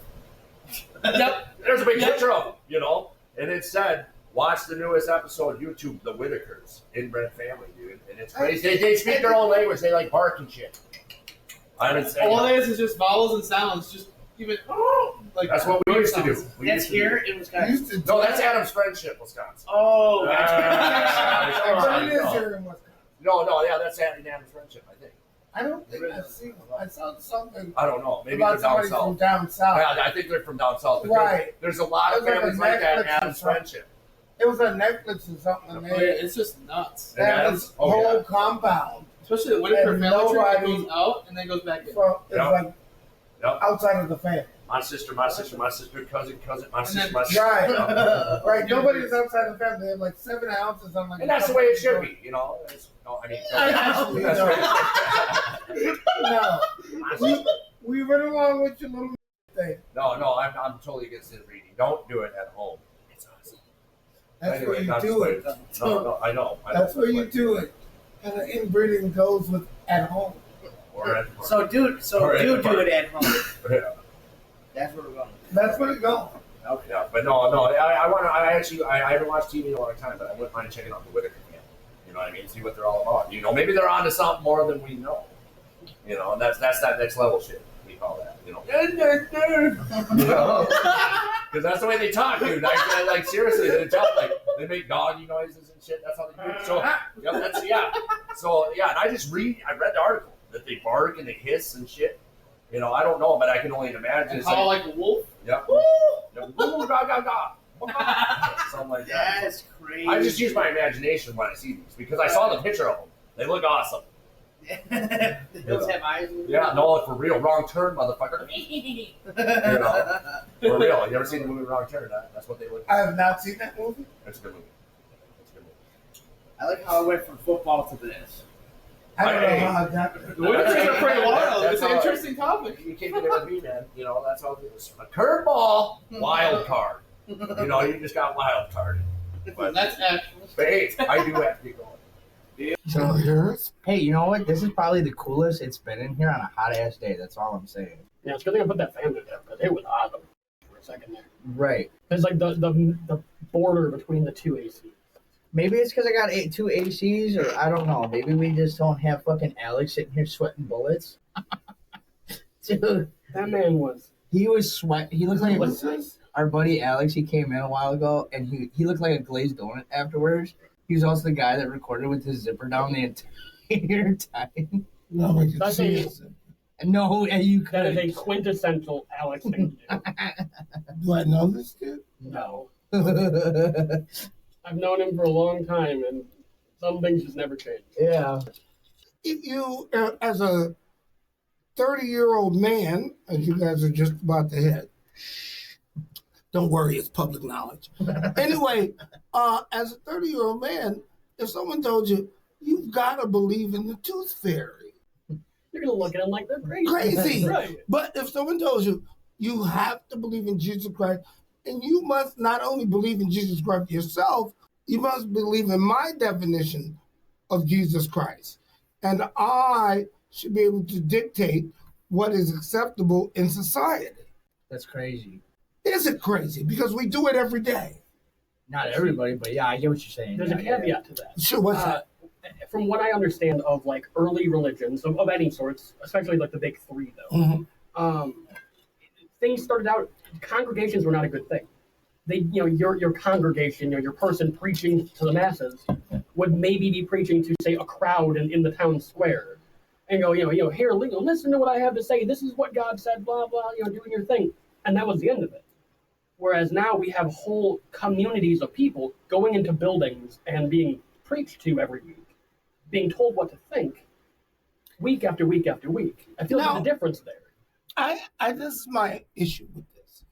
Yep. There's a big picture of them, you know? And it said, watch the newest episode, YouTube, The Whitakers, Inbred Family, dude. And it's crazy. They speak their own language. They like bark and shit. I'm insane. All it is just vowels and sounds. Just even, like that's what we used to do. That's here in Wisconsin. No, that's Adams Friendship, Wisconsin. Oh, No, yeah, that's Adams Friendship, I think. I don't think I've seen them. I saw something. I don't know. Maybe about they're down somebody south. from down south. Yeah, I think they're from down south. Right. There's a lot of families like that in Adams Friendship. It was on Netflix or something. It's just nuts. That was whole compound. Especially the Whitaker family tree that goes out and then goes back in. So it's like outside of the family. My sister, cousin, my sister, my sister. Right. Right. Nobody's outside the family. They have like 7 houses on like. And that's the way it should be, you know. No. We run along with your little thing. No, I'm totally against it reading. Don't do it at home. It's awesome. That's where you do it. No, I know. That's where you do it. And the inbreeding goes with at home. Or at the So do it at home. Yeah. That's where we're going. That's where it goes. Okay. Yeah, but no. I haven't watched TV in a long time, but I wouldn't mind checking out the Whitaker family. You know what I mean? See what they're all about. You know, maybe they're onto something more than we know. You know, and that's that next level shit. We call that. You know, because that's the way they talk, dude. Like seriously, they talk like they make doggy noises and shit. That's how they do it. So and I read the article that they bark and they hiss and shit. You know, I don't know, but I can only imagine. It's like a wolf. Yep. Something like that. That's crazy. I just use my imagination when I see these because I saw the picture of them. They look awesome. Those have eyes. Yeah, no, for real. Wrong Turn, motherfucker. You know, for real. You ever seen the movie Wrong Turn? That's what they look. I have not seen that movie. It's a good movie. It's a good movie. I like how I went from football to this. I don't know how that. The winter are pretty wild. That's It's an how interesting topic. You can't get it with me, man. You know, that's all it is. A curveball, wild card. You know, you just got wild carded. But That's actually. hey, I do have to get going. So here's Hey, you know what? This is probably the coolest it's been in here on a hot ass day. That's all I'm saying. Yeah, it's good thing I put that fan in there because it was hot for a second there. Right. It's like the border between the two ACs. Maybe it's because I got two ACs, or I don't know. Maybe we just don't have fucking Alex sitting here sweating bullets. Dude, That man was. he was sweat. He looked like what's this? our buddy Alex. He came in a while ago, and he looked like a glazed donut afterwards. He was also the guy that recorded with his zipper down the entire time. No, I can That's see a- it. No, and you That is a couldn't. quintessential Alex thing to do. Do I know this dude? No. I've known him for a long time, and some things just never change. Yeah. If you, as a 30-year-old man, as you guys are just about to hit, don't worry, it's public knowledge. Anyway, as a 30-year-old man, if someone told you, you've got to believe in the tooth fairy. You're going to look at him like they're crazy. Crazy. Right. But if someone tells you, you have to believe in Jesus Christ, and you must not only believe in Jesus Christ yourself, you must believe in my definition of Jesus Christ. And I should be able to dictate what is acceptable in society. That's crazy. Is it crazy? Because we do it every day. Not everybody, but yeah, I get what you're saying. There's a Yeah, caveat to that. Sure, what's that? From what I understand of like early religions of any sorts, especially like the big three though, Mhm. Things started out. Congregations were not a good thing. They, your congregation, your person preaching to the masses would maybe be preaching to say a crowd in the town square, and go, here, listen to what I have to say. This is what God said. Blah blah. Doing your thing, and that was the end of it. Whereas now we have whole communities of people going into buildings and being preached to every week, being told what to think, week after week after week. I feel like there's a difference there. This is my issue with this.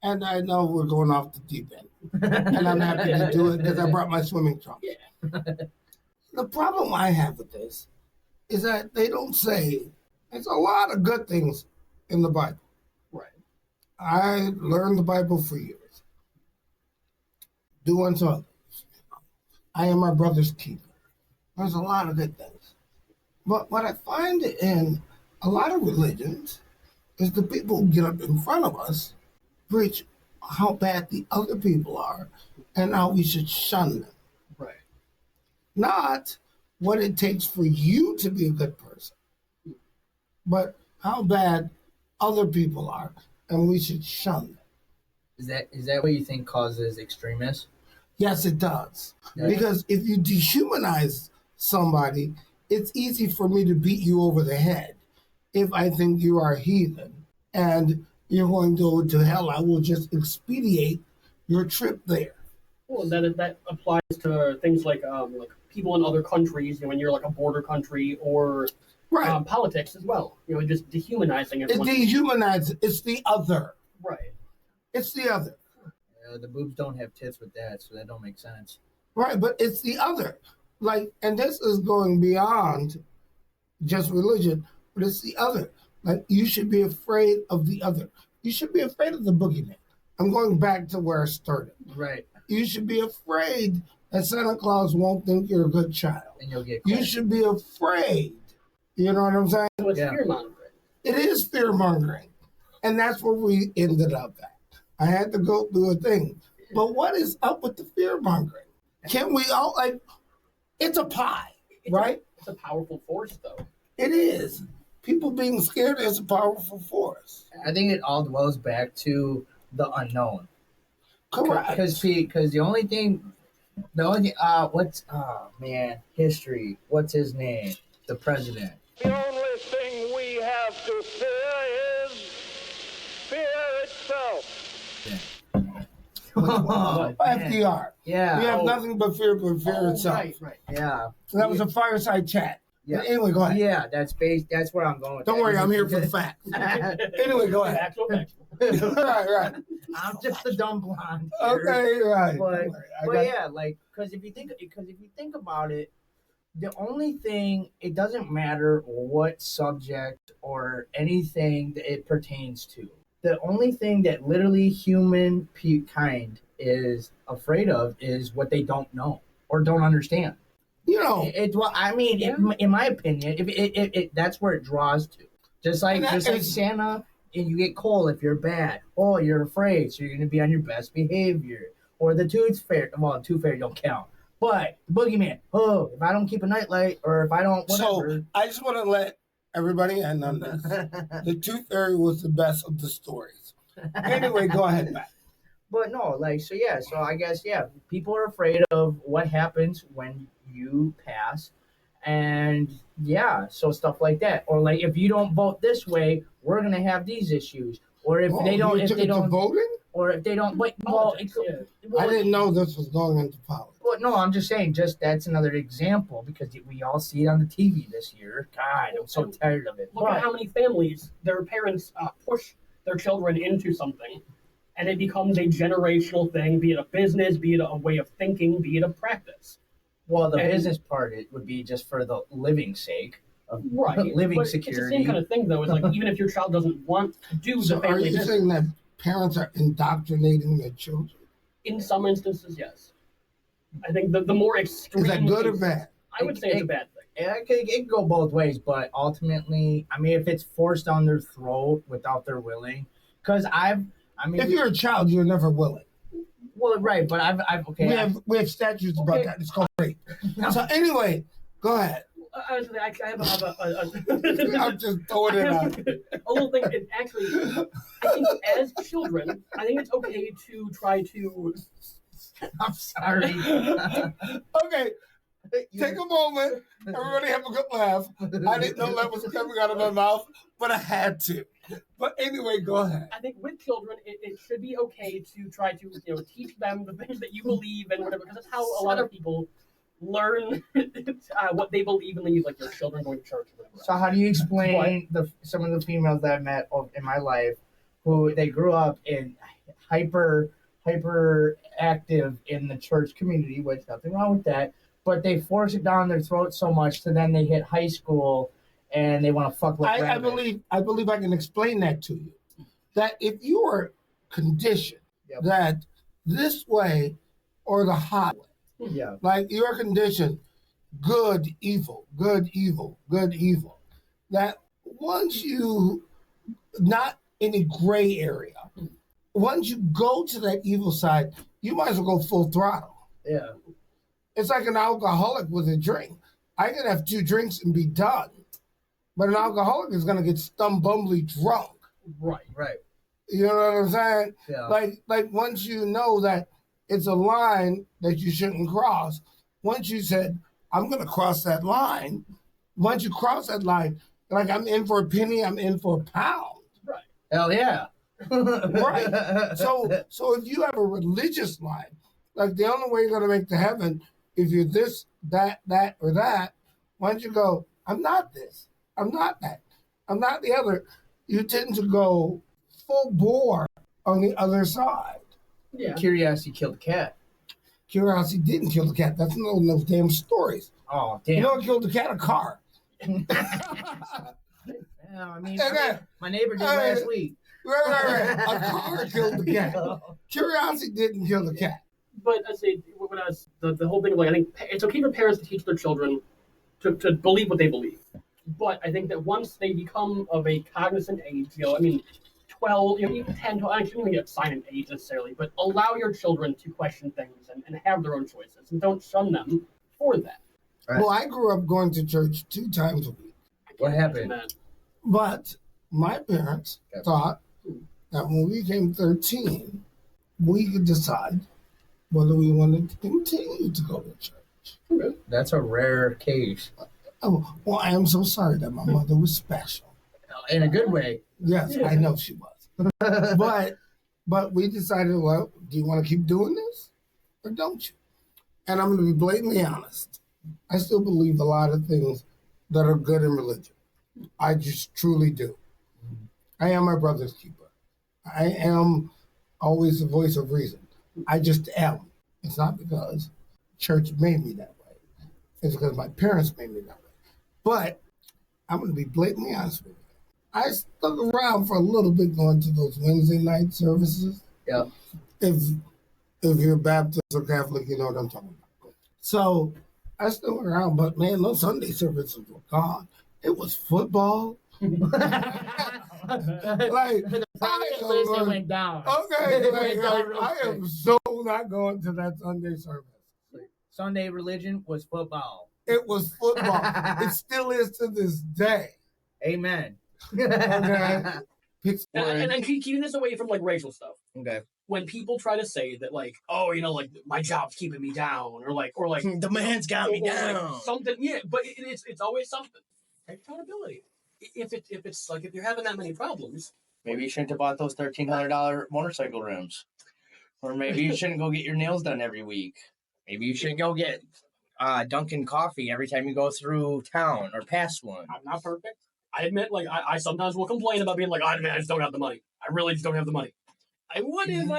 And I know we're going off the deep end. And I'm happy to do it because I brought my swimming trunks. Yeah. The problem I have with this is that they don't say there's a lot of good things in the Bible. Right. I learned the Bible for years. Do unto others. I am my brother's keeper. There's a lot of good things. But what I find in a lot of religions is the people who get up in front of us preach how bad the other people are and how we should shun them. Right. Not what it takes for you to be a good person, but how bad other people are and we should shun them. Is that what you think causes extremists? Yes, it does. Yeah. Because if you dehumanize somebody, it's easy for me to beat you over the head. If I think you are a heathen and you're going to go to hell, I will just expedite your trip there. Well, that applies to things like people in other countries, when you're like a border country, or Right. politics as well. Just dehumanizing It everyone. dehumanizes. It's the other. Right. It's the other. The boobs don't have tits with that, so that don't make sense. Right, but it's the other. And this is going beyond just religion, but it's the other. You should be afraid of the other. You should be afraid of the boogeyman. I'm going back to where I started. Right. You should be afraid that Santa Claus won't think you're a good child. And you'll get You caught. should be afraid. You know what I'm saying? So it's Yeah. fear-mongering. It is fear-mongering. And that's where we ended up at. I had to go through a thing. But what is up with the fear-mongering? Can we all, it's a pie, right? It's a powerful force, though. It is. People being scared is a powerful force. I think it all dwells back to the unknown. Correct. Because the only thing, history. What's his name? The president. The only thing we have to fear is fear itself. FDR. Yeah. We have nothing but fear itself. Right. Yeah. So that was a fireside chat. Yeah. But anyway, go ahead. Yeah, that's where I'm going with Don't that. worry, I'm here for the facts. Anyway, go ahead. Factual. right. I'm just the dumb blonde. Okay, right. But yeah, like, because if you think about it, the only thing, it doesn't matter what subject or anything that it pertains to. The only thing that literally human kind is afraid of is what they don't know or don't understand. You know, in my opinion, if that's where it draws to. Just like Santa, and you get cold if you're bad. Oh, you're afraid, so you're gonna be on your best behavior. Or the Tooth Fairy. Well, Tooth Fairy don't count. But the Boogeyman. Oh, if I don't keep a nightlight, or if I don't, whatever. So I just want to let everybody in on this. The Tooth Fairy was the best of the stories. Anyway, go ahead, Matt. But no, like, so I guess, people are afraid of what happens when you pass. And so stuff like that. Or like, if you don't vote this way, we're going to have these issues. Or if they don't, voting? Or if they don't, I didn't know this was going into politics. Well, no, I'm just saying, that's another example because we all see it on the TV this year. God, I'm so tired of it. Look at how many families, their parents push their children into something, and it becomes a generational thing, be it a business, be it a way of thinking, be it a practice. Well, the business part, it would be just for the living sake. Right. Living but security. It's the same kind of thing, though. It's like, even if your child doesn't want to do the family are you business, saying that parents are indoctrinating their children? In some instances, yes. I think the more extreme... Is that good or bad? I would say it's a bad thing. It can go both ways, but ultimately, I mean, if it's forced down their throat without their willing, because if you're a child, you're never willing. Well, right, but we have statutes about that. It's called rape. So anyway, go ahead. I have a I'm just throwing it out. A little thing. Actually, I think as children, I think it's okay to try to... I'm sorry. Okay. Take a moment. Everybody have a good laugh. I didn't know that was coming out of my mouth, but I had to. But anyway, go ahead. I think with children, it should be okay to try to teach them the things that you believe and whatever, because that's how a lot of people learn what they believe and leave, like your children going to church or whatever. So how do you explain some of the females that I met in my life who they grew up in hyper active in the church community, which nothing wrong with that, but they force it down their throat so much so then they hit high school and they want to fuck with I believe I can explain that to you. That if you are conditioned that this way or the highway, like you are conditioned good, evil, good, evil, good, evil, that once you, not in a gray area, once you go to that evil side, you might as well go full throttle. Yeah. It's like an alcoholic with a drink. I can have 2 drinks and be done. But an alcoholic is going to get stumbumbly drunk. Right. You know what I'm saying? Yeah. Like once you know that it's a line that you shouldn't cross, once you said, I'm going to cross that line, once you cross that line, like I'm in for a penny, I'm in for a pound. Right. Hell yeah. Right. So if you have a religious line, like the only way you're going to make to heaven, if you're this, that, or that, why don't you go, I'm not this, I'm not that, I'm not the other. You tend to go full bore on the other side. Yeah. Curiosity killed the cat. Curiosity didn't kill the cat. That's one of those damn stories. Oh, damn. You know what killed the cat? A car. Yeah, I mean, my neighbor did last week. Right. A car killed the cat. Curiosity didn't kill the cat. But I say, the whole thing of, like, I think it's okay for parents to teach their children to believe what they believe. But I think that once they become of a cognizant age, 12, 10, 12, I shouldn't even assign an age necessarily, but allow your children to question things and have their own choices, and don't shun them for that. Right. Well, I grew up going to church 2 times a week. What happened? But my parents thought that when we became 13, we could decide whether we wanted to continue to go to church. Okay. That's a rare case. Oh, well, I am so sorry that my mother was special. In a good way. Yes, I know she was. But we decided, well, do you want to keep doing this or don't you? And I'm going to be blatantly honest. I still believe a lot of things that are good in religion. I just truly do. I am my brother's keeper. I am always the voice of reason. I just am. It's not because church made me that way. It's because my parents made me that way. But I'm going to be blatantly honest with you. I stuck around for a little bit going to those Wednesday night services. Yeah. If you're Baptist or Catholic, you know what I'm talking about. So I stuck around, but man, those Sunday services were gone. It was football. Like, It went down. Okay, I am so not going to that Sunday service. Sunday religion was football. It was football. It still is to this day. Amen. Okay. And keeping this away from like racial stuff. Okay. When people try to say that, like, oh, you know, like my job's keeping me down, or like the man's got me down, like something. Yeah, but it's always something. Take accountability. If it's like if you're having that many problems, maybe you shouldn't have bought those $1,300 motorcycle rims, or maybe you shouldn't go get your nails done every week. Maybe you shouldn't go get Dunkin' coffee every time you go through town or past one. I'm not perfect. I admit, like I sometimes will complain about being like, oh man, I just don't have the money. I really just don't have the money. I would if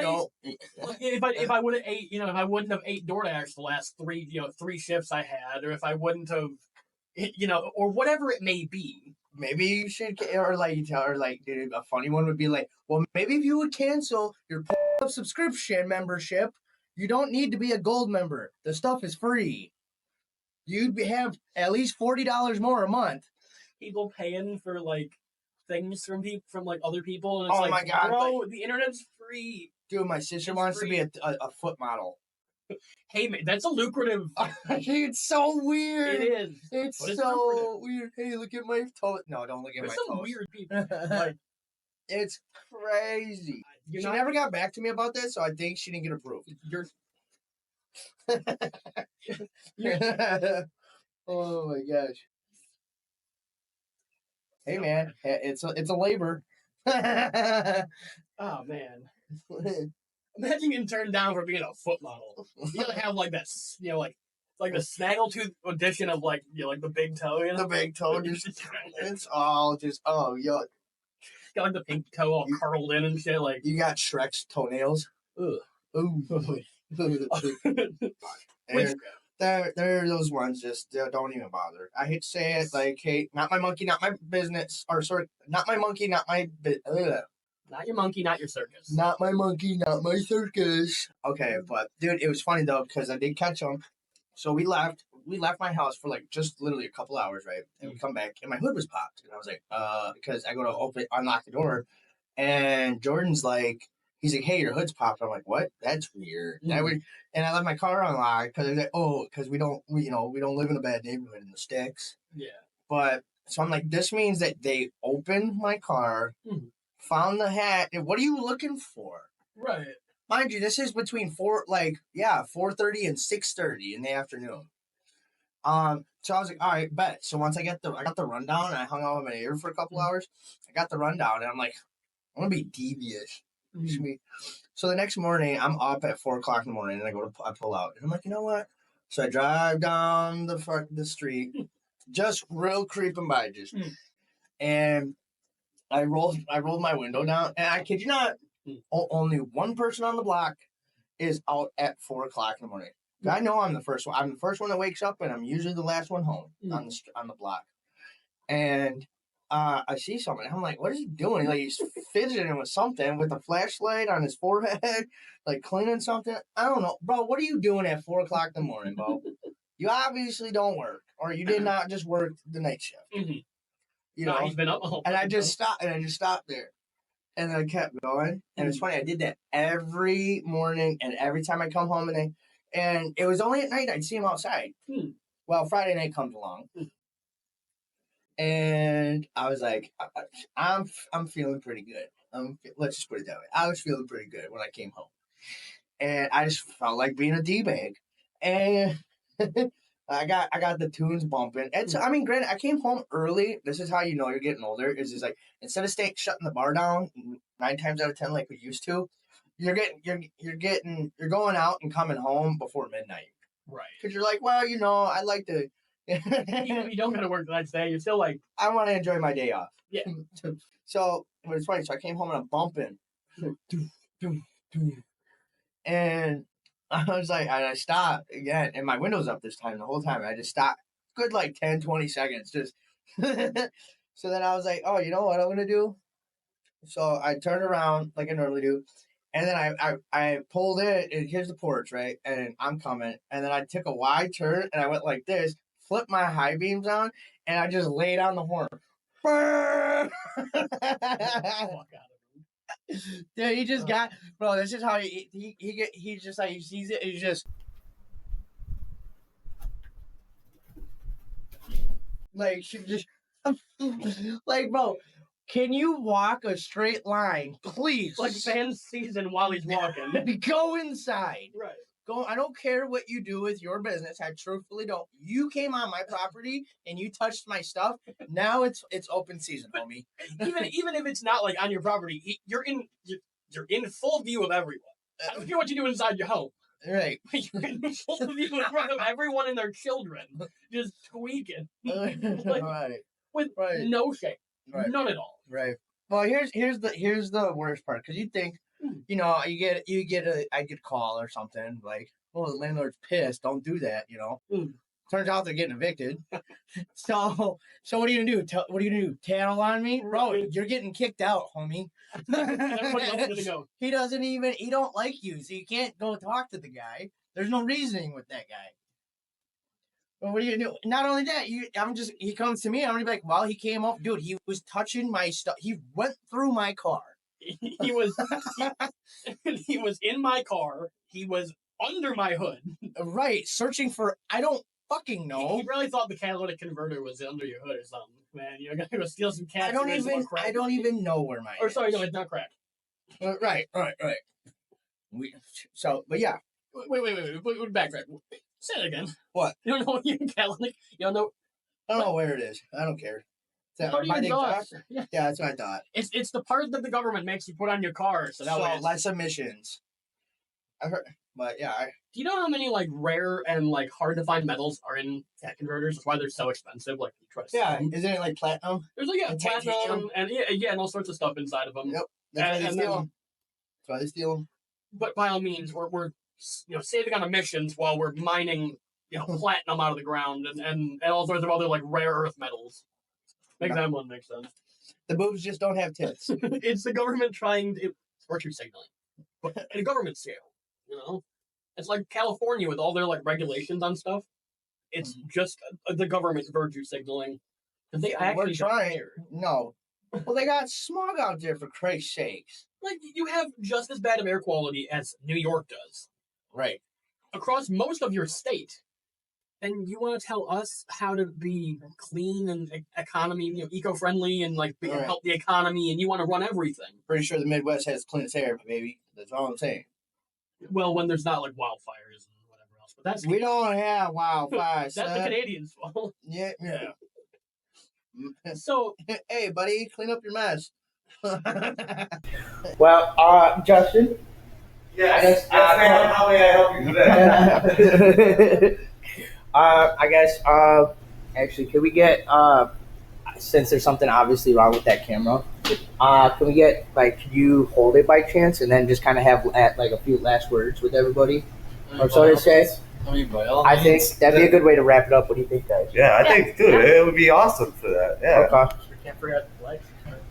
I would have ate, you know, if I wouldn't have ate DoorDash the last three shifts I had, or if I wouldn't have, you know, or whatever it may be. Maybe you should, or dude, a funny one would be like, well, maybe if you would cancel your subscription membership, you don't need to be a gold member. The stuff is free. You'd have at least $40 more a month. People paying for like things from like other people, and it's my God, bro, the internet's free. Dude, my sister wants to be a foot model. Hey, man, that's a lucrative. It's so weird. It is. It's so weird. Hey, look at my toes. No, don't look at my toes. Some weird people. Like, it's crazy. She never got back to me about this, so I think she didn't get approved. Oh my gosh. Hey man, it's a labor. Oh man. Imagine getting turned down for being a foot model. You gotta have like that, you know, like the snaggletooth edition of like, you know, like the big toe, you know? The big toe, it's all just yuck. Got like the pink toe all curled in and shit. Like you got Shrek's toenails. Ugh. Ooh. They're those ones just don't even bother. I hate to say it, like, hey, not my monkey, not my business, or sorry, not my monkey, not my not your monkey, not your circus. Not my monkey, not my circus. Okay, but dude, it was funny though because I did catch them. So we left my house for like just literally a couple hours, right? And we come back and my hood was popped, and I was like, because I go to unlock the door, and Jordan's like, he's like, hey, your hood's popped. I'm like, what? That's weird. Mm-hmm. And I left my car unlocked because I was like, because we don't live in a bad neighborhood in the sticks. Yeah. But so I'm like, this means that they opened my car, found the hat. And what are you looking for? Right. Mind you, this is between 4:30 and 6:30 in the afternoon. So I was like, all right, bet. So once I got the rundown, and I hung out with my neighbor for a couple hours. I got the rundown, and I'm like, I'm gonna be devious. So the next morning, I'm up at 4:00 in the morning, and I pull out, and I'm like, you know what? So I drive down the street, just real creeping by, and I rolled my window down, and I kid you not, only one person on the block is out at 4:00 in the morning. I know I'm the first one. I'm the first one that wakes up, and I'm usually the last one home on the block. And I see someone. I'm like, what is he doing? Like he's fidgeting with something with a flashlight on his forehead, like cleaning something. I don't know, bro. What are you doing at 4:00 in the morning, bro? You obviously don't work, or you did not just work the night shift. You know, he's been up all and I just stopped there. And then I kept going. And it's funny, I did that every morning and every time I come home and it was only at night I'd see him outside. Well, Friday night comes along. And I was like, I'm feeling pretty good. Let's just put it that way. I was feeling pretty good when I came home. And I just felt like being a D-bag. And I got the tunes bumping. I mean, granted, I came home early. This is how you know you're getting older. Is just like instead of shutting the bar down 9 times out of 10 like we used to, you're going out and coming home before midnight. Right. Because you're like, well, you know, I like to Even if you don't go to work the next day, you're still like, I want to enjoy my day off. Yeah. So it was funny. So I came home and I'm bumping. And I was like, and I stopped again. And my window's up this time the whole time. I just stopped. Good like 10, 20 seconds. Just so then I was like, oh, you know what I'm going to do? So I turned around like I normally do. And then I pulled in, and here's the porch, right? And I'm coming. And then I took a wide turn, and I went like this, flipped my high beams on, and I just laid on the horn. Dude, he just got, bro, this is how he's just like, he sees it, he's just, like, she just, like, bro, can you walk a straight line, please? like fan season while he's walking. Go inside. Right. Go. I don't care what you do with your business. I truthfully don't. You came on my property and you touched my stuff. Now it's open season, homie. even if it's not like on your property, you're in full view of everyone. I don't care what you do inside your home. Right. You're in full view in front of everyone and their children, just tweaking, like, Right. with no shame, none at all. Right. Well, here's the worst part, because you think, you know, I get a call or something like, oh, the landlord's pissed. Don't do that. You know. Turns out they're getting evicted. So what are you gonna do? What are you gonna do? Tattle on me, bro? You're getting kicked out, homie. Everybody else is gonna go. He don't like you, so you can't go talk to the guy. There's no reasoning with that guy. But what are you gonna do? Not only that, he comes to me. I'm gonna be like, well, he came up, dude. He was touching my stuff. He went through my car. He was in my car. He was under my hood. Right, searching for, I don't fucking know. He really thought the catalytic converter was under your hood or something. Man, you're gonna go steal some cats. I don't even know where mine Or sorry, no, it's not crack. Right. But yeah. Wait, backtrack. Say it again. What? You don't know what your catalytic? You don't know? I don't know where it is. I don't care. Yeah, that's what I thought. It's the part that the government makes you put on your car, so that way less emissions. I heard, but yeah. Do you know how many like rare and like hard to find metals are in cat converters? That's why they're so expensive. Like you try to yeah, isn't it like platinum? There's like platinum and and all sorts of stuff inside of them. Yep, that's why they steal them. That's why they steal them. But by all means, we're saving on emissions while we're mining platinum out of the ground and all sorts of other like rare earth metals. That one makes sense. The boobs just don't have tits. It's the government trying to virtue signaling, but at a government scale. You know, it's like California with all their like regulations on stuff. It's just the government virtue signaling. They actually we're trying. No, well, they got smog out there for Christ's sakes. Like you have just as bad of air quality as New York does, right? Across most of your state. And you want to tell us how to be clean and economy, eco-friendly and like help the economy, and you want to run everything. Pretty sure the Midwest has cleanest air, baby. That's all I'm saying. Well, when there's not like wildfires and whatever else, but we don't have wildfires. That's the Canadians' fault. Yeah. So, hey, buddy, clean up your mess. Well, Justin. Yes. How may I help you today? I guess, actually, could we get, since there's something obviously wrong with that camera, can we get, like, could you hold it by chance and then just kind of have, like, a few last words with everybody? Or so to say? I think that'd be a good way to wrap it up. What do you think, guys? Yeah, I think, dude, it would be awesome for that. Yeah. Okay. Can't forget to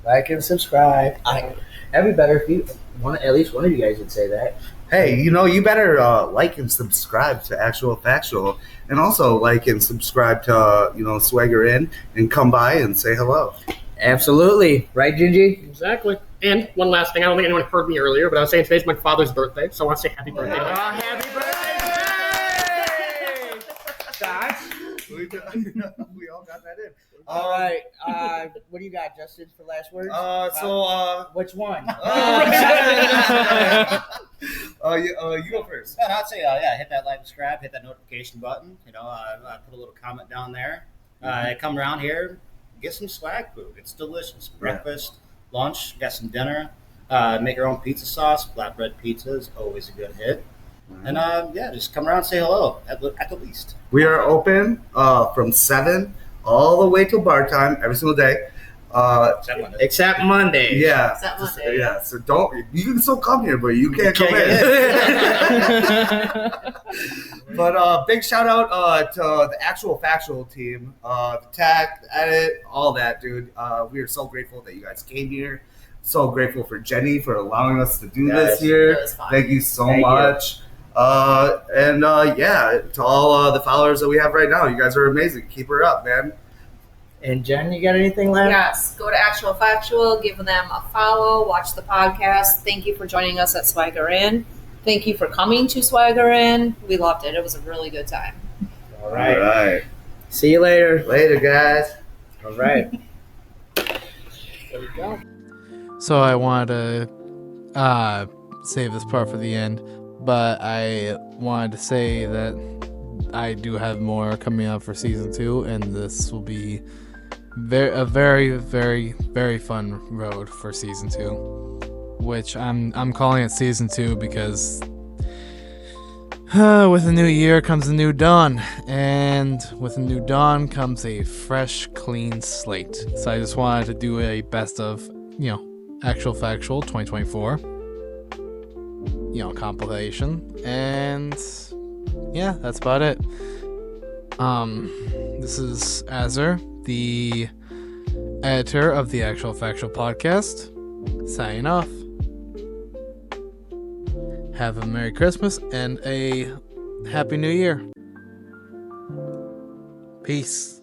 like and subscribe. That'd be better if at least one of you guys would say that. Hey, you better like and subscribe to Actual Factual, and also like and subscribe to Swagger In, and come by and say hello. Absolutely, right, Gingy? Exactly. And one last thing, I don't think anyone heard me earlier, but I was saying today's my father's birthday, so I want to say happy birthday. Happy birthday! Shots. We all got that in. All right. What do you got, Justin, for last words? Which one? You go first. I'd say, hit that like, subscribe, hit that notification button. I put a little comment down there. Come around here, get some swag food. It's delicious. Breakfast, lunch, got some dinner. Make your own pizza sauce. Flatbread pizza is always a good hit. And just come around and say hello at the least. We are open from 7 all the way till bar time every single day. Except Monday. Yeah. Except Monday. Yeah. So you can still come here, but you can't come in. But big shout out to the actual Factual team, the tech, the edit, all that, dude. We are so grateful that you guys came here. So grateful for Jenny for allowing us to do this here. Thank you so much. To all the followers that we have right now, you guys are amazing. Keep her up, man. And Jen, you got anything left? Yes. Go to Actual Factual, give them a follow, watch the podcast. Thank you for joining us at Swagger Inn. Thank you for coming to Swagger Inn. We loved it. It was a really good time. All right. See you later. Later, guys. All right. There we go. So I wanted to save this part for the end, but I wanted to say that I do have more coming up for season 2, and this will be a very, very, very fun road for season 2, which I'm calling it season 2 because with a new year comes a new dawn, and with a new dawn comes a fresh, clean slate. So I just wanted to do a best of, Actual Factual 2024, compilation, and yeah, that's about it. This is Azar, the editor of the Actual Factual podcast, signing off. Have a Merry Christmas and a Happy New Year. Peace.